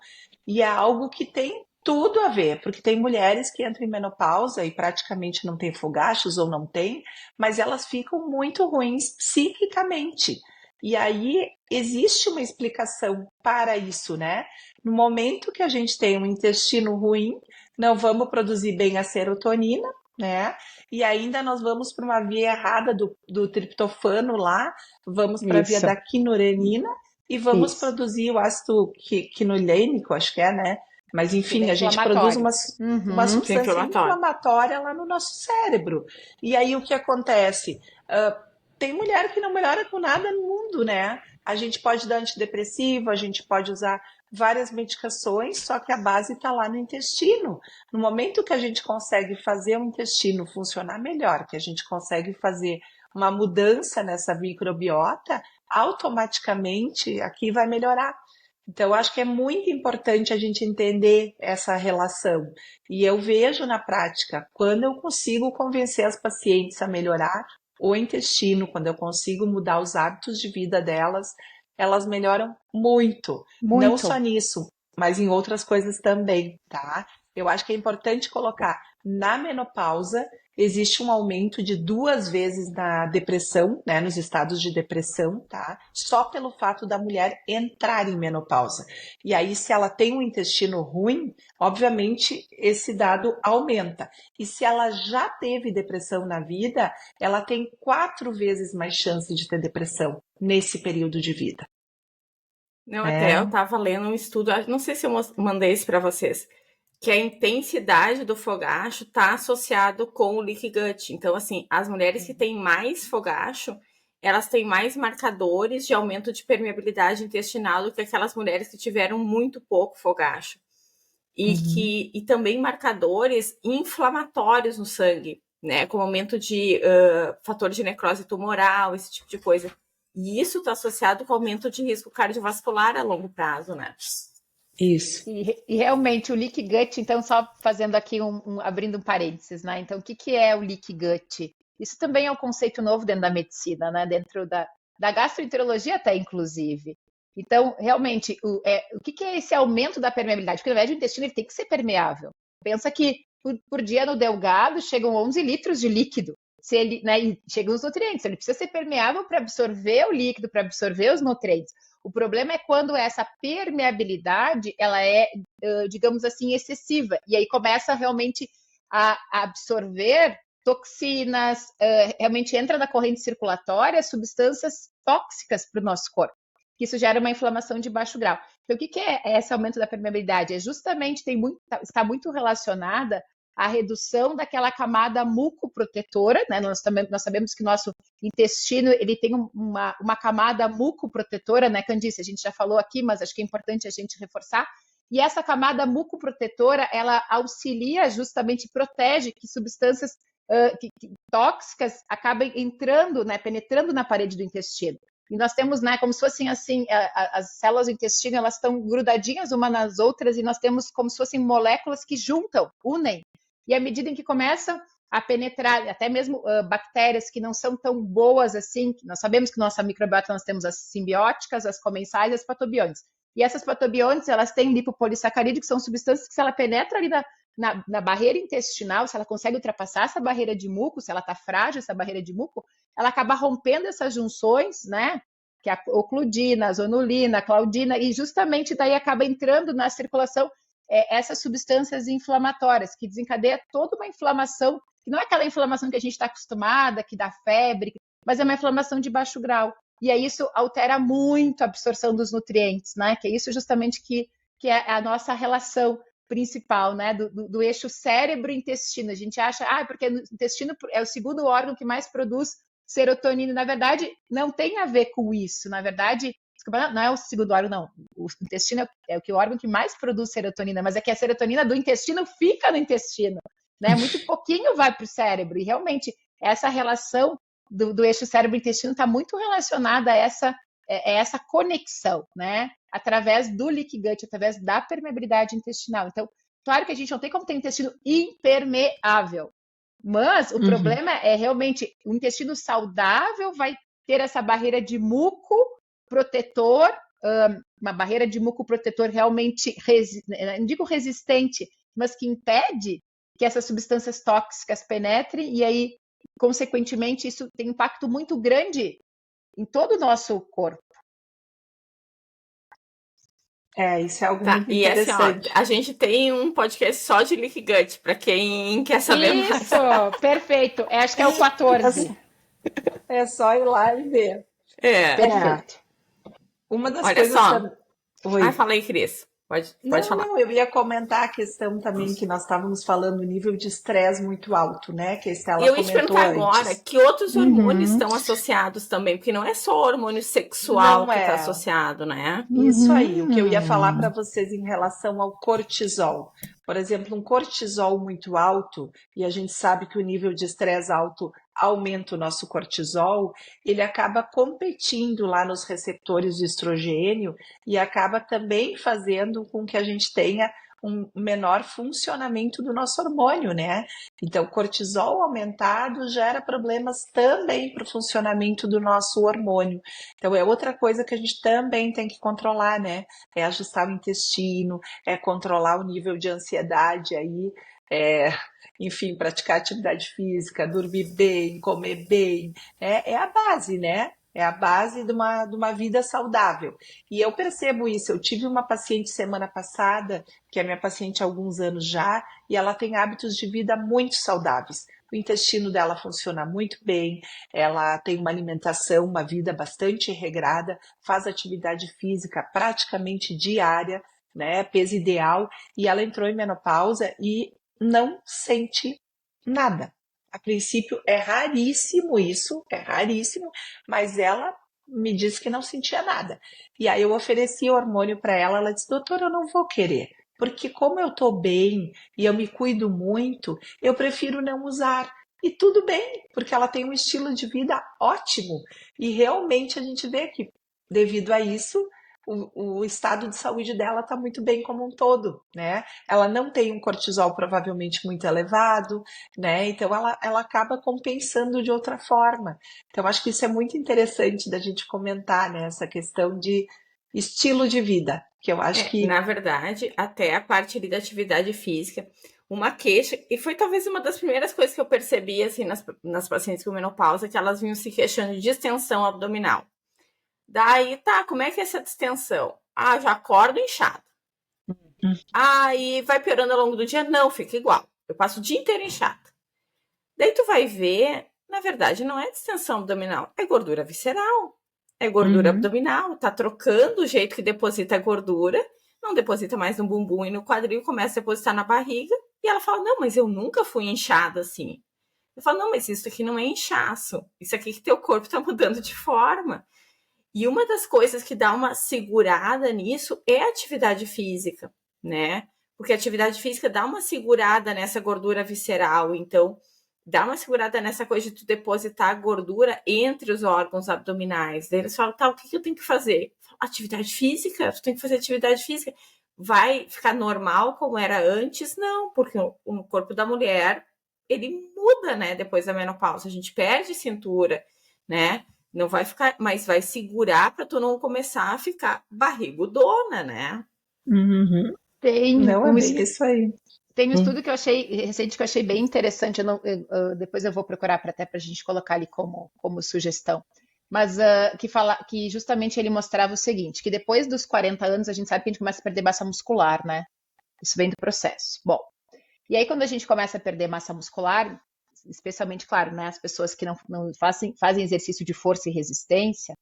E é algo que tem tudo a ver, porque tem mulheres que entram em menopausa e praticamente não têm fogachos ou não têm, mas elas ficam muito ruins psiquicamente. E aí existe uma explicação para isso, né? No momento que a gente tem um intestino ruim, não vamos produzir bem a serotonina, né? E ainda nós vamos para uma via errada do triptofano lá, vamos para a via Isso, da quinurenina e vamos isso. produzir o ácido quinolênico, acho que é, né? Mas Que ele enfim, é a gente produz inflamatório. uma Uhum. Que é substância inflamatório. inflamatória lá no nosso cérebro. E aí o que acontece? Tem mulher que não melhora com nada no mundo, né? A gente pode dar antidepressivo, a gente pode usar várias medicações, só que a base está lá no intestino. No momento que a gente consegue fazer o intestino funcionar melhor, que a gente consegue fazer uma mudança nessa microbiota, automaticamente aqui vai melhorar. Então, eu acho que é muito importante a gente entender essa relação. E eu vejo na prática, quando eu consigo convencer as pacientes a melhorar o intestino, quando eu consigo mudar os hábitos de vida delas, elas melhoram muito. Não só Muito. nisso, mas em outras coisas também, tá? Eu acho que é importante colocar na menopausa existe um aumento de 2 vezes na depressão, né, nos estados de depressão, tá? Só pelo fato da mulher entrar em menopausa. E aí, se ela tem um intestino ruim, obviamente esse dado aumenta. E se ela já teve depressão na vida, ela tem 4 vezes mais chance de ter depressão nesse período de vida. Não, até eu É, estava lendo um estudo, não sei se eu mandei isso para vocês, que a intensidade do fogacho está associado com o leaky gut. Então, assim, as mulheres que têm mais fogacho, elas têm mais marcadores de aumento de permeabilidade intestinal do que aquelas mulheres que tiveram muito pouco fogacho. E também marcadores inflamatórios no sangue, né? Como aumento de fator de necrose tumoral, esse tipo de coisa. E isso está associado com aumento de risco cardiovascular a longo prazo, né? isso. E realmente o leaky gut, então, só fazendo aqui abrindo um parênteses, né? Então, o que é o leaky gut? Isso também é um conceito novo dentro da medicina, né? Dentro da gastroenterologia até, inclusive. Então, realmente, o que é esse aumento da permeabilidade? Porque, na verdade, o intestino ele tem que ser permeável. Pensa que por dia no delgado chegam 11 litros de líquido. Se ele, né, e chegam os nutrientes. Ele precisa ser permeável para absorver o líquido, para absorver os nutrientes. O problema é quando essa permeabilidade ela é, digamos assim, excessiva. E aí começa realmente a absorver toxinas, realmente entra na corrente circulatória substâncias tóxicas para o nosso corpo. Isso gera uma inflamação de baixo grau. Então, o que é esse aumento da permeabilidade? É justamente está muito relacionada à redução daquela camada mucoprotetora, né? Nós sabemos que nosso intestino ele tem uma camada mucoprotetora, né, Candice? A gente já falou aqui, mas acho que é importante a gente reforçar. E essa camada mucoprotetora, ela auxilia justamente, protege que substâncias tóxicas acabem entrando, né, penetrando na parede do intestino. E nós temos, né, como se fossem assim, as células do intestino, elas estão grudadinhas umas nas outras e nós temos como se fossem moléculas que juntam, unem. E à medida em que começam a penetrar, até mesmo bactérias que não são tão boas assim, nós sabemos que nossa microbiota nós temos as simbióticas, as comensais e as patobiontes. E essas protobiônticos, elas têm lipopolissacarídeo, que são substâncias que, se ela penetra ali na barreira intestinal, se ela consegue ultrapassar essa barreira de muco, se ela está frágil, essa barreira de muco, ela acaba rompendo essas junções, né? Que é a ocludina, a zonulina, a claudina, e justamente daí acaba entrando na circulação essas substâncias inflamatórias, que desencadeia toda uma inflamação, que não é aquela inflamação que a gente está acostumada, que dá febre, mas é uma inflamação de baixo grau. E aí isso altera muito a absorção dos nutrientes, né? Que é isso justamente que é a nossa relação principal, né? Do eixo cérebro-intestino. A gente acha, porque o intestino é o segundo órgão que mais produz serotonina. Na verdade, não tem a ver com isso. Na verdade, não é o segundo órgão, não. O intestino é o órgão que mais produz serotonina, mas é que a serotonina do intestino fica no intestino, né? Muito pouquinho vai para o cérebro. E realmente, essa relação do eixo cérebro-intestino está muito relacionada a essa conexão, né? Através do leaky gut, através da permeabilidade intestinal. Então, claro que a gente não tem como ter intestino impermeável, mas o problema é realmente o intestino saudável vai ter essa barreira de muco protetor, uma barreira de muco protetor realmente, não digo resistente, mas que impede que essas substâncias tóxicas penetrem, e aí, consequentemente, isso tem um impacto muito grande em todo o nosso corpo. Isso é algo muito interessante. E assim, a gente tem um podcast só de leaky gut, para quem quer saber mais. Isso, perfeito. Acho que é o 14. É só ir lá e ver. Perfeito. Uma das Olha coisas... só. Fala aí, Cris. Pode falar. Não, eu ia comentar a questão também que nós estávamos falando, o nível de estresse muito alto, né? Que a Estela eu ia te perguntar antes. Agora que outros hormônios estão associados também, porque não é só o hormônio sexual que está associado, né? Isso aí, o que eu ia falar para vocês em relação ao cortisol. Por exemplo, um cortisol muito alto, e a gente sabe que o nível de estresse alto aumenta o nosso cortisol, ele acaba competindo lá nos receptores de estrogênio e acaba também fazendo com que a gente tenha um menor funcionamento do nosso hormônio, né? Então, cortisol aumentado gera problemas também para o funcionamento do nosso hormônio. Então, é outra coisa que a gente também tem que controlar, né? É ajustar o intestino, é controlar o nível de ansiedade aí, enfim, praticar atividade física, dormir bem, comer bem, é a base, né? É a base de uma vida saudável. E eu percebo isso. Eu tive uma paciente semana passada, que é minha paciente há alguns anos já, e ela tem hábitos de vida muito saudáveis. O intestino dela funciona muito bem, ela tem uma alimentação, uma vida bastante regrada, faz atividade física praticamente diária, né? Peso ideal, e ela entrou em menopausa e não sente nada. A princípio é raríssimo isso, mas ela me disse que não sentia nada. E aí eu ofereci o hormônio para ela, ela disse, doutora, eu não vou querer, porque como eu estou bem e eu me cuido muito, eu prefiro não usar. E tudo bem, porque ela tem um estilo de vida ótimo. E realmente a gente vê que, devido a isso, o estado de saúde dela está muito bem como um todo, né? Ela não tem um cortisol provavelmente muito elevado, né? Então ela acaba compensando de outra forma. Então acho que isso é muito interessante da gente comentar, né? Essa questão de estilo de vida, que eu acho que... Na verdade, até a parte ali da atividade física, uma queixa, e foi talvez uma das primeiras coisas que eu percebi, assim, nas pacientes com menopausa, que elas vinham se queixando de distensão abdominal. Daí, como é que é essa distensão? Já acordo inchado. Aí vai piorando ao longo do dia? Não, fica igual. Eu passo o dia inteiro inchado. Daí tu vai ver, na verdade, não é distensão abdominal, é gordura visceral. É gordura abdominal, tá trocando o jeito que deposita a gordura, não deposita mais no bumbum e no quadril, começa a depositar na barriga, e ela fala, não, mas eu nunca fui inchada assim. Eu falo, não, mas isso aqui não é inchaço, isso aqui que teu corpo tá mudando de forma. E uma das coisas que dá uma segurada nisso é a atividade física, né? Porque a atividade física dá uma segurada nessa gordura visceral, então dá uma segurada nessa coisa de tu depositar gordura entre os órgãos abdominais. Daí eles falam, o que eu tenho que fazer? Atividade física? Tu tem que fazer atividade física. Vai ficar normal como era antes? Não, porque o corpo da mulher, ele muda, né? Depois da menopausa, a gente perde cintura, né? Não vai ficar, mas vai segurar para tu não começar a ficar barrigudona, né? Tem Não, é um, bem isso aí. tem um estudo que eu achei recente que eu achei bem interessante. Depois eu vou procurar até para a gente colocar ali como sugestão. Mas que fala que justamente ele mostrava o seguinte: que depois dos 40 anos a gente sabe que a gente começa a perder massa muscular, né? Isso vem do processo. Bom, e aí quando a gente começa a perder massa muscular, especialmente, claro, né, as pessoas que não fazem exercício de força e resistência,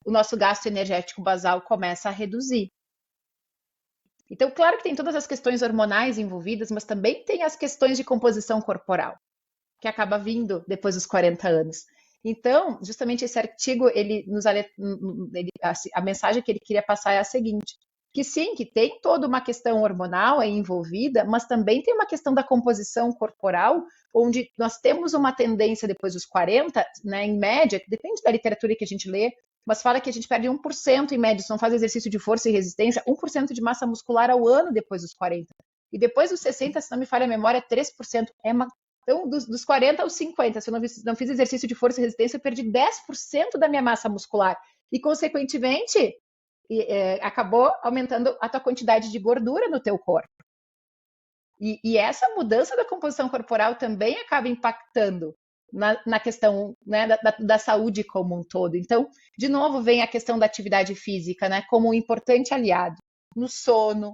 o nosso gasto energético basal começa a reduzir. Então, claro que tem todas as questões hormonais envolvidas, mas também tem as questões de composição corporal, que acaba vindo depois dos 40 anos. Então, justamente esse artigo, a mensagem que ele queria passar é a seguinte: que sim, que tem toda uma questão hormonal aí envolvida, mas também tem uma questão da composição corporal, onde nós temos uma tendência depois dos 40, né, em média, depende da literatura que a gente lê, mas fala que a gente perde 1% em média, se não faz exercício de força e resistência, 1% de massa muscular ao ano depois dos 40. E depois dos 60, se não me falha a memória, 3%. Então, dos 40 aos 50, se eu não fiz exercício de força e resistência, eu perdi 10% da minha massa muscular. E, consequentemente, acabou aumentando a tua quantidade de gordura no teu corpo. E essa mudança da composição corporal também acaba impactando na questão, né, da saúde como um todo. Então, de novo, vem a questão da atividade física, né, como um importante aliado no sono,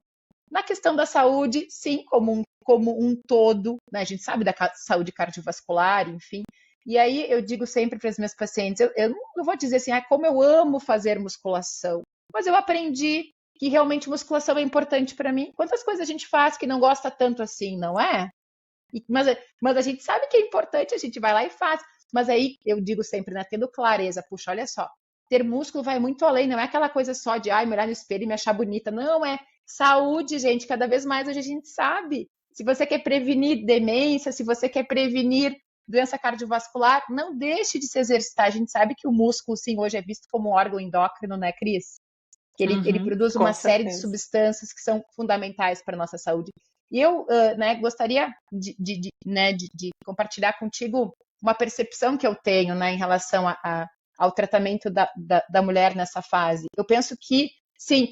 na questão da saúde, sim, como um todo, né? A gente sabe da saúde cardiovascular, enfim. E aí eu digo sempre para os meus pacientes, eu não vou dizer assim, como eu amo fazer musculação, mas eu aprendi que realmente musculação é importante para mim. Quantas coisas a gente faz que não gosta tanto assim, não é? Mas a gente sabe que é importante, a gente vai lá e faz. Mas aí eu digo sempre, né, tendo clareza, puxa, olha só, ter músculo vai muito além, não é aquela coisa só de me olhar no espelho e me achar bonita, não, é saúde, gente, cada vez mais hoje a gente sabe. Se você quer prevenir demência, se você quer prevenir doença cardiovascular, não deixe de se exercitar. A gente sabe que o músculo, sim, hoje é visto como um órgão endócrino, né, Cris? Que ele produz uma série de substâncias que são fundamentais para a nossa saúde. E eu gostaria de compartilhar contigo uma percepção que eu tenho, né, em relação ao tratamento da mulher nessa fase. Eu penso que, sim,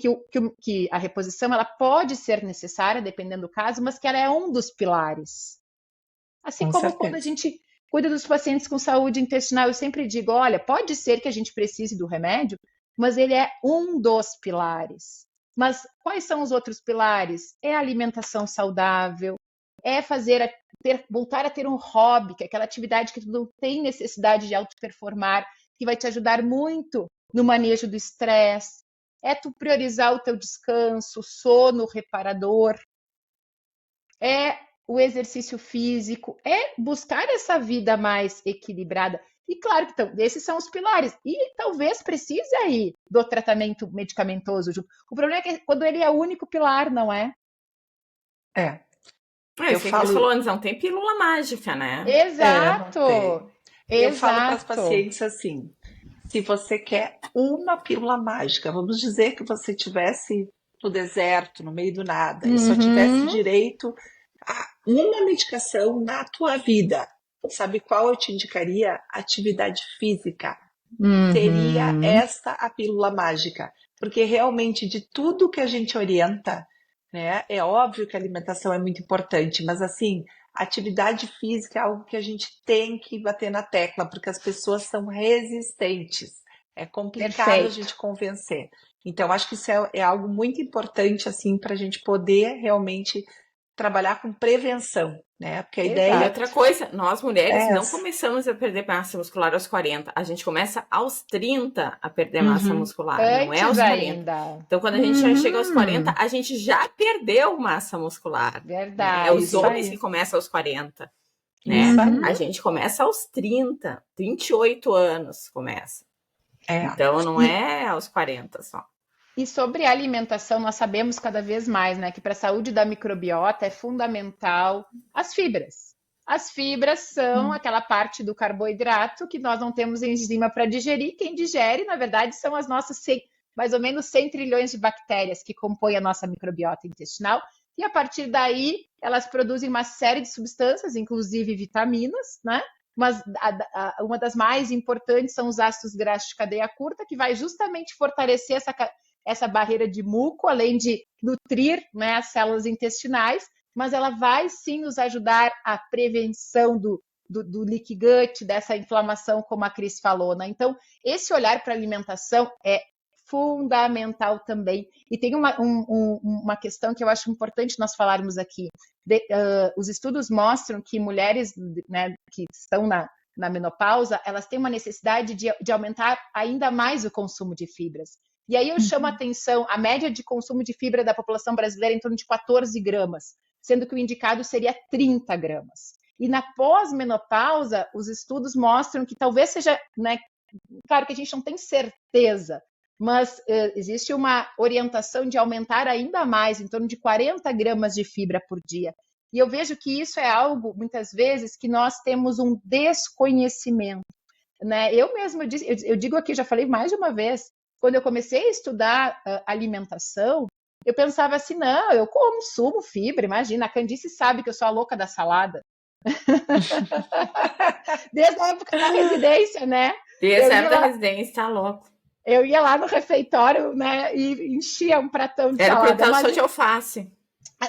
que a reposição ela pode ser necessária, dependendo do caso, mas que ela é um dos pilares. Assim como quando a gente cuida dos pacientes com saúde intestinal, eu sempre digo, olha, pode ser que a gente precise do remédio, mas ele é um dos pilares. Mas quais são os outros pilares? É a alimentação saudável, é voltar a ter um hobby, que é aquela atividade que tu não tem necessidade de autoperformar, que vai te ajudar muito no manejo do estresse. É tu priorizar o teu descanso, sono reparador. É o exercício físico, é buscar essa vida mais equilibrada. E claro que então, esses são os pilares. E talvez precise aí do tratamento medicamentoso. O problema é que quando ele é o único pilar, não é? Eu falo... Você falou antes, não tem pílula mágica, né? Exato. Eu falo para as pacientes assim, se você quer uma pílula mágica, vamos dizer que você estivesse no deserto, no meio do nada, e só tivesse direito a uma medicação na tua vida, sabe qual eu te indicaria? Atividade física. Seria esta a pílula mágica, porque realmente de tudo que a gente orienta, né, é óbvio que a alimentação é muito importante, mas assim, atividade física é algo que a gente tem que bater na tecla, porque as pessoas são resistentes. É complicado a gente convencer. Então, acho que isso é algo muito importante assim para a gente poder realmente trabalhar com prevenção, né? Porque a ideia... E outra coisa, nós mulheres não começamos a perder massa muscular aos 40, a gente começa aos 30 a perder massa muscular, não é aos 40. Ainda. Então, quando a gente já chega aos 40, a gente já perdeu massa muscular. Verdade. Né? É os homens que começam aos 40, né? A gente começa aos 30, 28 anos começa. Então, não é aos 40 só. E sobre a alimentação, nós sabemos cada vez mais, né, que para a saúde da microbiota é fundamental as fibras. As fibras são aquela parte do carboidrato que nós não temos enzima para digerir. Quem digere, na verdade, são as nossas mais ou menos 100 trilhões de bactérias que compõem a nossa microbiota intestinal. E a partir daí, elas produzem uma série de substâncias, inclusive vitaminas, né? mas uma das mais importantes são os ácidos graxos de cadeia curta, que vai justamente fortalecer essa barreira de muco, além de nutrir, né, as células intestinais, mas ela vai sim nos ajudar à prevenção do leaky gut, dessa inflamação, como a Cris falou, né? Então, esse olhar para a alimentação é fundamental também. E tem uma questão que eu acho importante nós falarmos aqui. Os estudos mostram que mulheres, né, que estão na menopausa, elas têm uma necessidade de aumentar ainda mais o consumo de fibras. E aí eu chamo a atenção, a média de consumo de fibra da população brasileira é em torno de 14 gramas, sendo que o indicado seria 30 gramas. E na pós-menopausa, os estudos mostram que talvez seja, né, claro que a gente não tem certeza, mas existe uma orientação de aumentar ainda mais, em torno de 40 gramas de fibra por dia. E eu vejo que isso é algo, muitas vezes, que nós temos um desconhecimento, né? Eu mesma, eu digo aqui, já falei mais de uma vez, quando eu comecei a estudar alimentação, eu pensava assim, não, eu consumo fibra, imagina, a Candice sabe que eu sou a louca da salada. Desde a época da residência, né? Desde a época da residência, tá louco. Eu ia lá no refeitório, né, e enchia um pratão de salada. Era mas só de alface.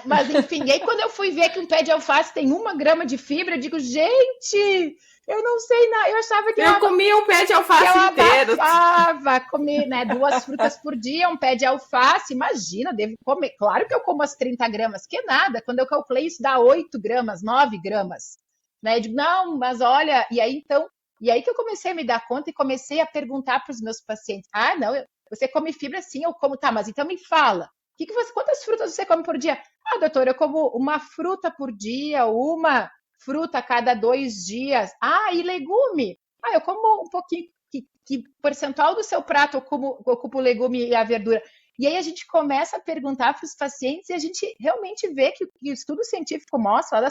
Mas, enfim, e aí quando eu fui ver que um pé de alface tem 1 grama de fibra, eu digo, gente, eu não sei nada. Eu achava que eu comia um pé de alface inteiro. Eu abafava, comer, né, 2 frutas por dia, um pé de alface. Imagina, devo comer. Claro que eu como as 30 gramas, que nada. Quando eu calculei isso dá 8 gramas, 9 gramas. Né? Eu digo, não, mas olha, e aí que eu comecei a me dar conta e comecei a perguntar para os meus pacientes. Ah, não, você come fibra sim, eu como, tá, mas então me fala. Quantas frutas você come por dia? Ah, doutor, eu como uma fruta por dia, uma fruta a cada 2 dias. Ah, e legume? Ah, eu como um pouquinho. Que percentual do seu prato eu ocupo o legume e a verdura? E aí a gente começa a perguntar para os pacientes e a gente realmente vê que o estudo científico mostra, lá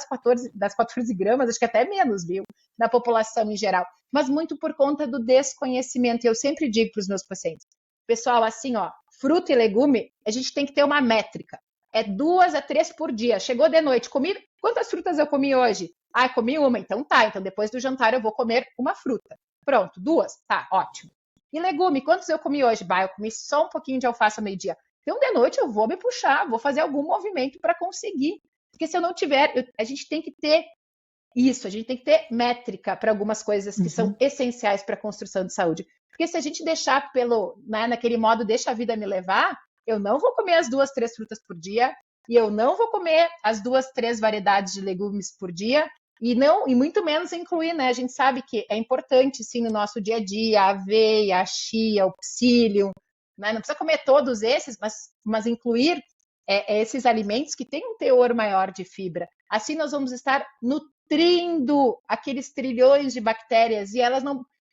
das 14 gramas, acho que até menos, viu, na população em geral, mas muito por conta do desconhecimento. E eu sempre digo para os meus pacientes, pessoal, assim, ó, fruta e legume, a gente tem que ter uma métrica. É 2 a 3 por dia. Chegou de noite, comi. Quantas frutas eu comi hoje? Ah, comi uma. Então tá. Então depois do jantar eu vou comer uma fruta. Pronto, 2. Tá, ótimo. E legume, quantos eu comi hoje? Bah, eu comi só um pouquinho de alface ao meio-dia. Então de noite eu vou me puxar, vou fazer algum movimento para conseguir. Porque se eu não tiver, a gente tem que ter isso, a gente tem que ter métrica para algumas coisas que são essenciais para a construção de saúde. Porque se a gente deixar naquele modo, deixa a vida me levar, eu não vou comer as 2, 3 frutas por dia, e eu não vou comer as 2, 3 variedades de legumes por dia, e muito menos incluir, né? A gente sabe que é importante, sim, no nosso dia a dia, a aveia, a chia, o psyllium, né? Não precisa comer todos esses, mas incluir esses alimentos que têm um teor maior de fibra. Assim nós vamos estar nutrindo aqueles trilhões de bactérias, e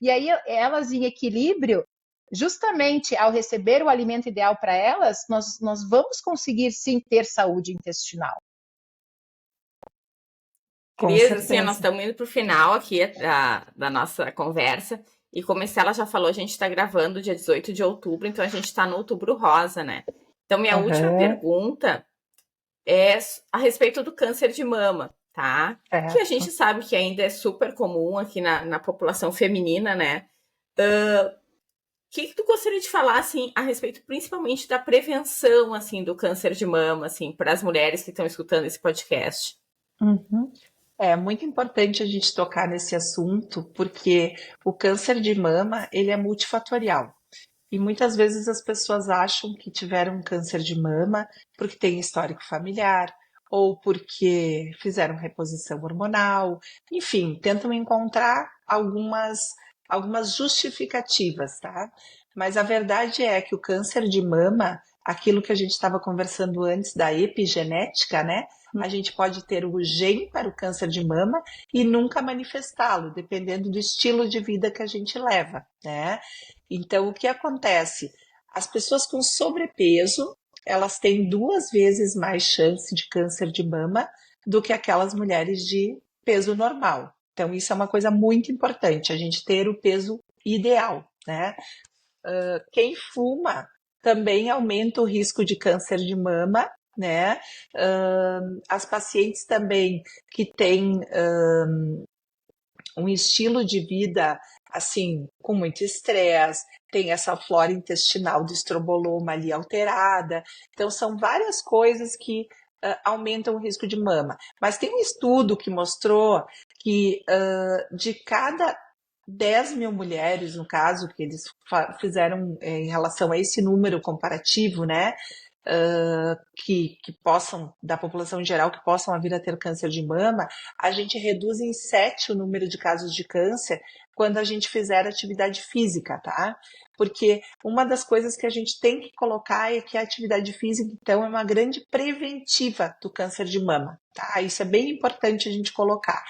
aí elas em equilíbrio, justamente ao receber o alimento ideal para elas, nós vamos conseguir sim ter saúde intestinal. Cris, assim, nós estamos indo para o final aqui da nossa conversa, e como a Estela já falou, a gente está gravando dia 18 de outubro, então a gente está no Outubro Rosa, né? Então minha última pergunta é a respeito do câncer de mama, tá? Que a gente sabe que ainda é super comum aqui na população feminina, né? O que tu gostaria de falar, assim, a respeito principalmente da prevenção, assim, do câncer de mama, assim, para as mulheres que estão escutando esse podcast? É muito importante a gente tocar nesse assunto, porque o câncer de mama, ele é multifatorial. E muitas vezes as pessoas acham que tiveram um câncer de mama porque tem histórico familiar, ou porque fizeram reposição hormonal, enfim, tentam encontrar algumas justificativas, tá? Mas a verdade é que o câncer de mama, aquilo que a gente estava conversando antes da epigenética, né? A gente pode ter o gene para o câncer de mama e nunca manifestá-lo, dependendo do estilo de vida que a gente leva, né? Então, o que acontece? As pessoas com sobrepeso, elas têm 2 vezes mais chance de câncer de mama do que aquelas mulheres de peso normal. Então, isso é uma coisa muito importante, a gente ter o peso ideal, né? Quem fuma também aumenta o risco de câncer de mama, né? As pacientes também que têm um estilo de vida assim, com muito estresse, tem essa flora intestinal do estroboloma ali alterada. Então, são várias coisas que aumentam o risco de mama. Mas tem um estudo que mostrou que de cada 10 mil mulheres, no caso, que eles fizeram em relação a esse número comparativo, né? Que possam, da população em geral, que possam vir a ter câncer de mama, a gente reduz em 7 o número de casos de câncer quando a gente fizer atividade física, tá? Porque uma das coisas que a gente tem que colocar é que a atividade física, então, é uma grande preventiva do câncer de mama, tá? Isso é bem importante a gente colocar.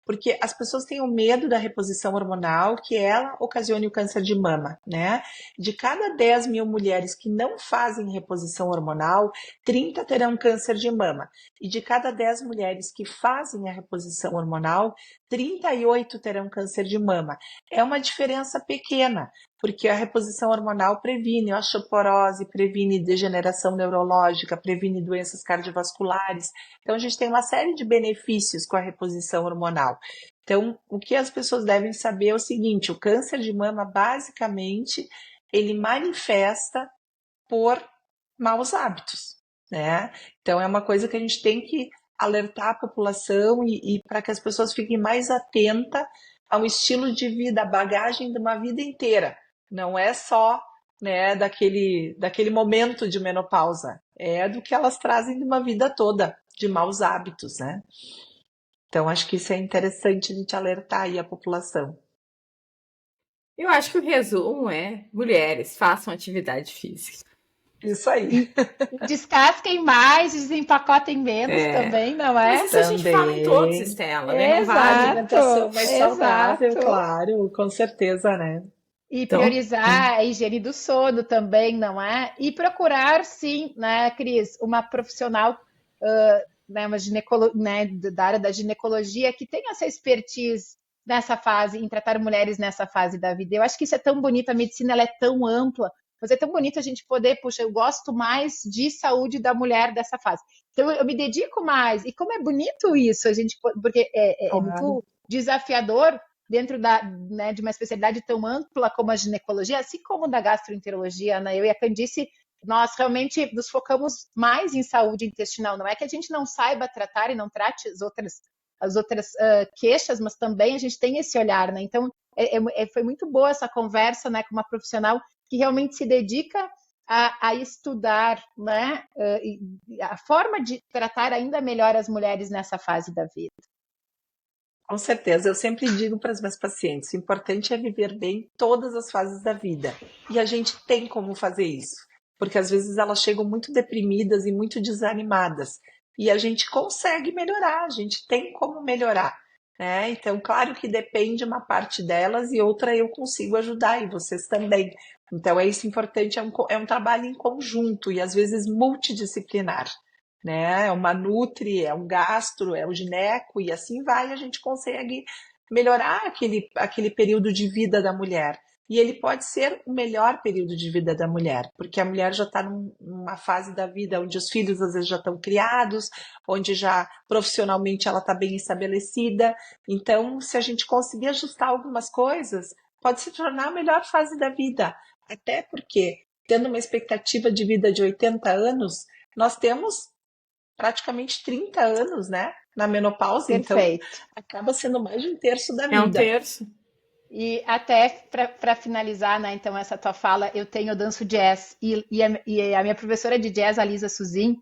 Porque as pessoas têm o medo da reposição hormonal, que ela ocasione o câncer de mama, né? De cada 10 mil mulheres que não fazem reposição hormonal, 30 terão câncer de mama. E de cada 10 mulheres que fazem a reposição hormonal, 38 terão câncer de mama. É uma diferença pequena, porque a reposição hormonal previne osteoporose, previne degeneração neurológica, previne doenças cardiovasculares. Então, a gente tem uma série de benefícios com a reposição hormonal. Então, o que as pessoas devem saber é o seguinte: o câncer de mama, basicamente, ele manifesta por maus hábitos, né? Então, é uma coisa que a gente tem que alertar a população e para que as pessoas fiquem mais atentas ao estilo de vida, à bagagem de uma vida inteira. Não é só, né, daquele momento de menopausa, é do que elas trazem de uma vida toda, de maus hábitos, né? Então, acho que isso é interessante a gente alertar aí a população. Eu acho que o resumo é: mulheres, façam atividade física. Isso aí. Descasquem mais, desempacotem menos também, não é? Mas isso a gente fala em todos, Estela, né? Não vale. Alimentação mais saudável, claro, com certeza, né? E priorizar a higiene do sono também, não é? E procurar, sim, né, Cris, uma profissional né, da área da ginecologia que tenha essa expertise nessa fase, em tratar mulheres nessa fase da vida. Eu acho que isso é tão bonito, a medicina ela é tão ampla, mas é tão bonito a gente poder, puxa, eu gosto mais de saúde da mulher dessa fase. Então eu me dedico mais. E como é bonito isso, a gente, porque é muito desafiador dentro né, de uma especialidade tão ampla como a ginecologia, assim como da gastroenterologia, né? Eu e a Candice, nós realmente nos focamos mais em saúde intestinal. Não é que a gente não saiba tratar e não trate as outras queixas, mas também a gente tem esse olhar, né? Então, foi muito boa essa conversa, né, com uma profissional que realmente se dedica a estudar, né, a forma de tratar ainda melhor as mulheres nessa fase da vida. Com certeza, eu sempre digo para as minhas pacientes, o importante é viver bem todas as fases da vida. E a gente tem como fazer isso, porque às vezes elas chegam muito deprimidas e muito desanimadas. E a gente consegue melhorar, a gente tem como melhorar, né? Então, claro que depende uma parte delas e outra eu consigo ajudar, e vocês também. Então, é isso importante, é um trabalho em conjunto e às vezes multidisciplinar. Né? É uma nutri, é um gastro, é o gineco, e assim vai, a gente consegue melhorar aquele período de vida da mulher. E ele pode ser o melhor período de vida da mulher, porque a mulher já está numa fase da vida onde os filhos às vezes já estão criados, onde já profissionalmente ela está bem estabelecida. Então, se a gente conseguir ajustar algumas coisas, pode se tornar a melhor fase da vida. Até porque, tendo uma expectativa de vida de 80 anos, nós temos praticamente 30 anos, né, na menopausa. Perfeito. Então acaba sendo mais de um terço da vida. É um terço. E até para finalizar, né, então, essa tua fala, eu danço jazz, e a minha professora de jazz, a Lisa Suzin,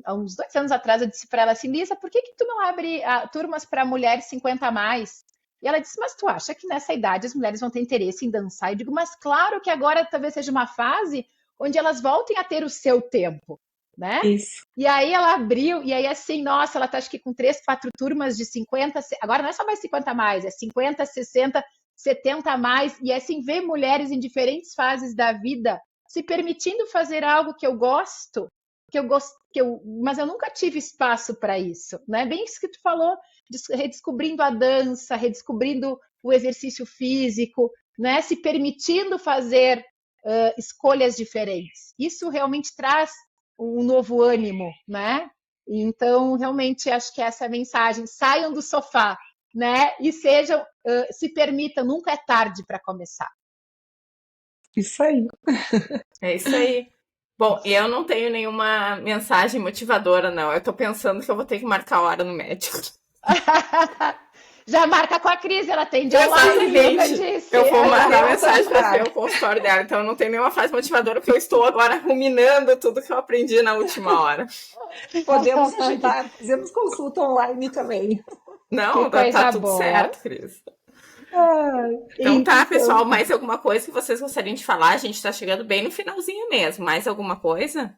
há uns 2 anos atrás, eu disse para ela assim: Lisa, por que tu não abre turmas para mulheres 50 a mais? E ela disse: mas tu acha que nessa idade as mulheres vão ter interesse em dançar? Eu digo: mas claro que agora talvez seja uma fase onde elas voltem a ter o seu tempo, né? Isso. E aí ela abriu, e aí assim, nossa, ela tá acho que com 3, 4 turmas de 50, agora não é só mais 50 a mais, é 50, 60, 70 a mais, e assim, ver mulheres em diferentes fases da vida se permitindo fazer algo que eu gosto, mas eu nunca tive espaço para isso, né? Bem isso que tu falou, redescobrindo a dança, redescobrindo o exercício físico, né? Se permitindo fazer escolhas diferentes. Isso realmente traz um novo ânimo, né? Então, realmente, acho que essa é a mensagem. Saiam do sofá, né? E sejam, se permitam, nunca é tarde para começar. Isso aí. É isso aí. Bom, e eu não tenho nenhuma mensagem motivadora, não. Eu tô pensando que eu vou ter que marcar hora no médico. Já marca com a Cris, ela tem de online, viu, Candice? Eu vou mandar mensagem para ver o consultório dela, então eu não tenho nenhuma frase motivadora, porque eu estou agora ruminando tudo que eu aprendi na última hora. Podemos ajudar, fizemos consulta online também. Não, tá tudo certo, Cris. Então tá, pessoal, mais alguma coisa que vocês gostariam de falar? A gente tá chegando bem no finalzinho mesmo. Mais alguma coisa?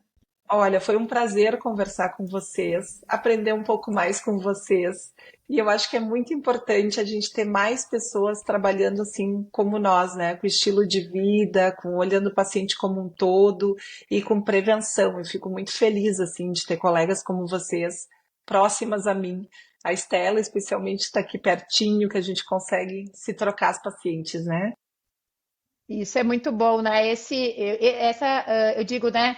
Olha, foi um prazer conversar com vocês, aprender um pouco mais com vocês. E eu acho que é muito importante a gente ter mais pessoas trabalhando assim como nós, né? Com estilo de vida, com olhando o paciente como um todo e com prevenção. Eu fico muito feliz assim de ter colegas como vocês próximas a mim. A Estela, especialmente, está aqui pertinho, que a gente consegue se trocar as pacientes, né? Isso é muito bom, né? Eu digo, né?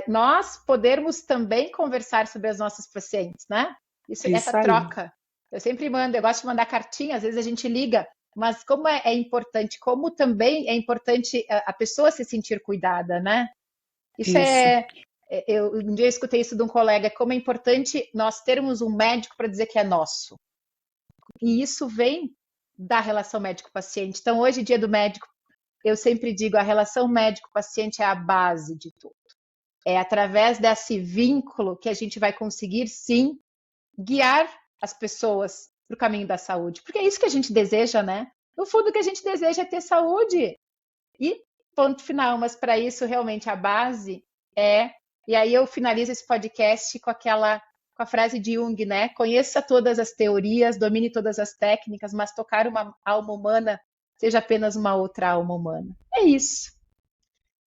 Nós podermos também conversar sobre as nossas pacientes, né? Essa troca. Eu sempre mando, eu gosto de mandar cartinha, às vezes a gente liga, mas como é importante, como também é importante a pessoa se sentir cuidada, né? Um dia eu escutei isso de um colega, como é importante nós termos um médico para dizer que é nosso. E isso vem da relação médico-paciente. Então, hoje, dia do médico, eu sempre digo, a relação médico-paciente é a base de tudo. É através desse vínculo que a gente vai conseguir, sim, guiar as pessoas para o caminho da saúde. Porque é isso que a gente deseja, né? No fundo, o que a gente deseja é ter saúde. E ponto final. Mas para isso, realmente, a base é... E aí eu finalizo esse podcast com a frase de Jung, né? Conheça todas as teorias, domine todas as técnicas, mas tocar uma alma humana seja apenas uma outra alma humana. É isso.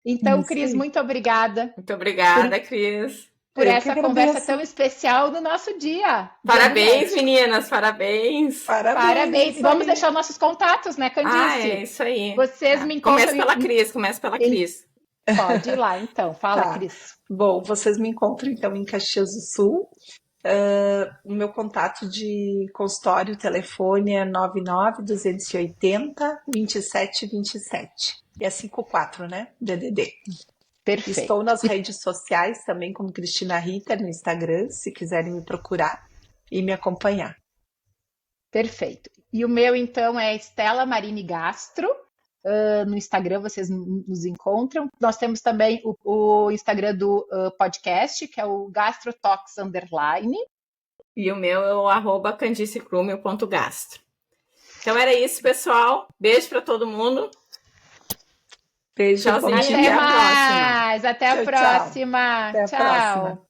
Então, Cris, muito obrigada. Muito obrigada, Cris. Por essa conversa tão especial no nosso dia. Parabéns, meninas, parabéns. Parabéns. Vamos deixar nossos contatos, né, Candice? É isso aí. Vocês me encontram... Começa pela Cris. Pode ir lá, então. Fala, Cris. Bom, vocês me encontram, então, em Caxias do Sul. O meu contato de consultório, telefone é 99-280-2727. E é 54, né? DDD. Perfeito. Estou nas redes sociais também, como Cristina Ritter, no Instagram, se quiserem me procurar e me acompanhar. Perfeito. E o meu, então, é Estela Marini Gastro. No Instagram vocês nos encontram. Nós temos também o Instagram do podcast, que é o GastroTalks _. E o meu é o @candicecrumel.gastro. Então era isso, pessoal. Beijo para todo mundo. Beijo. Tchauzinho. Até a próxima. Até a próxima.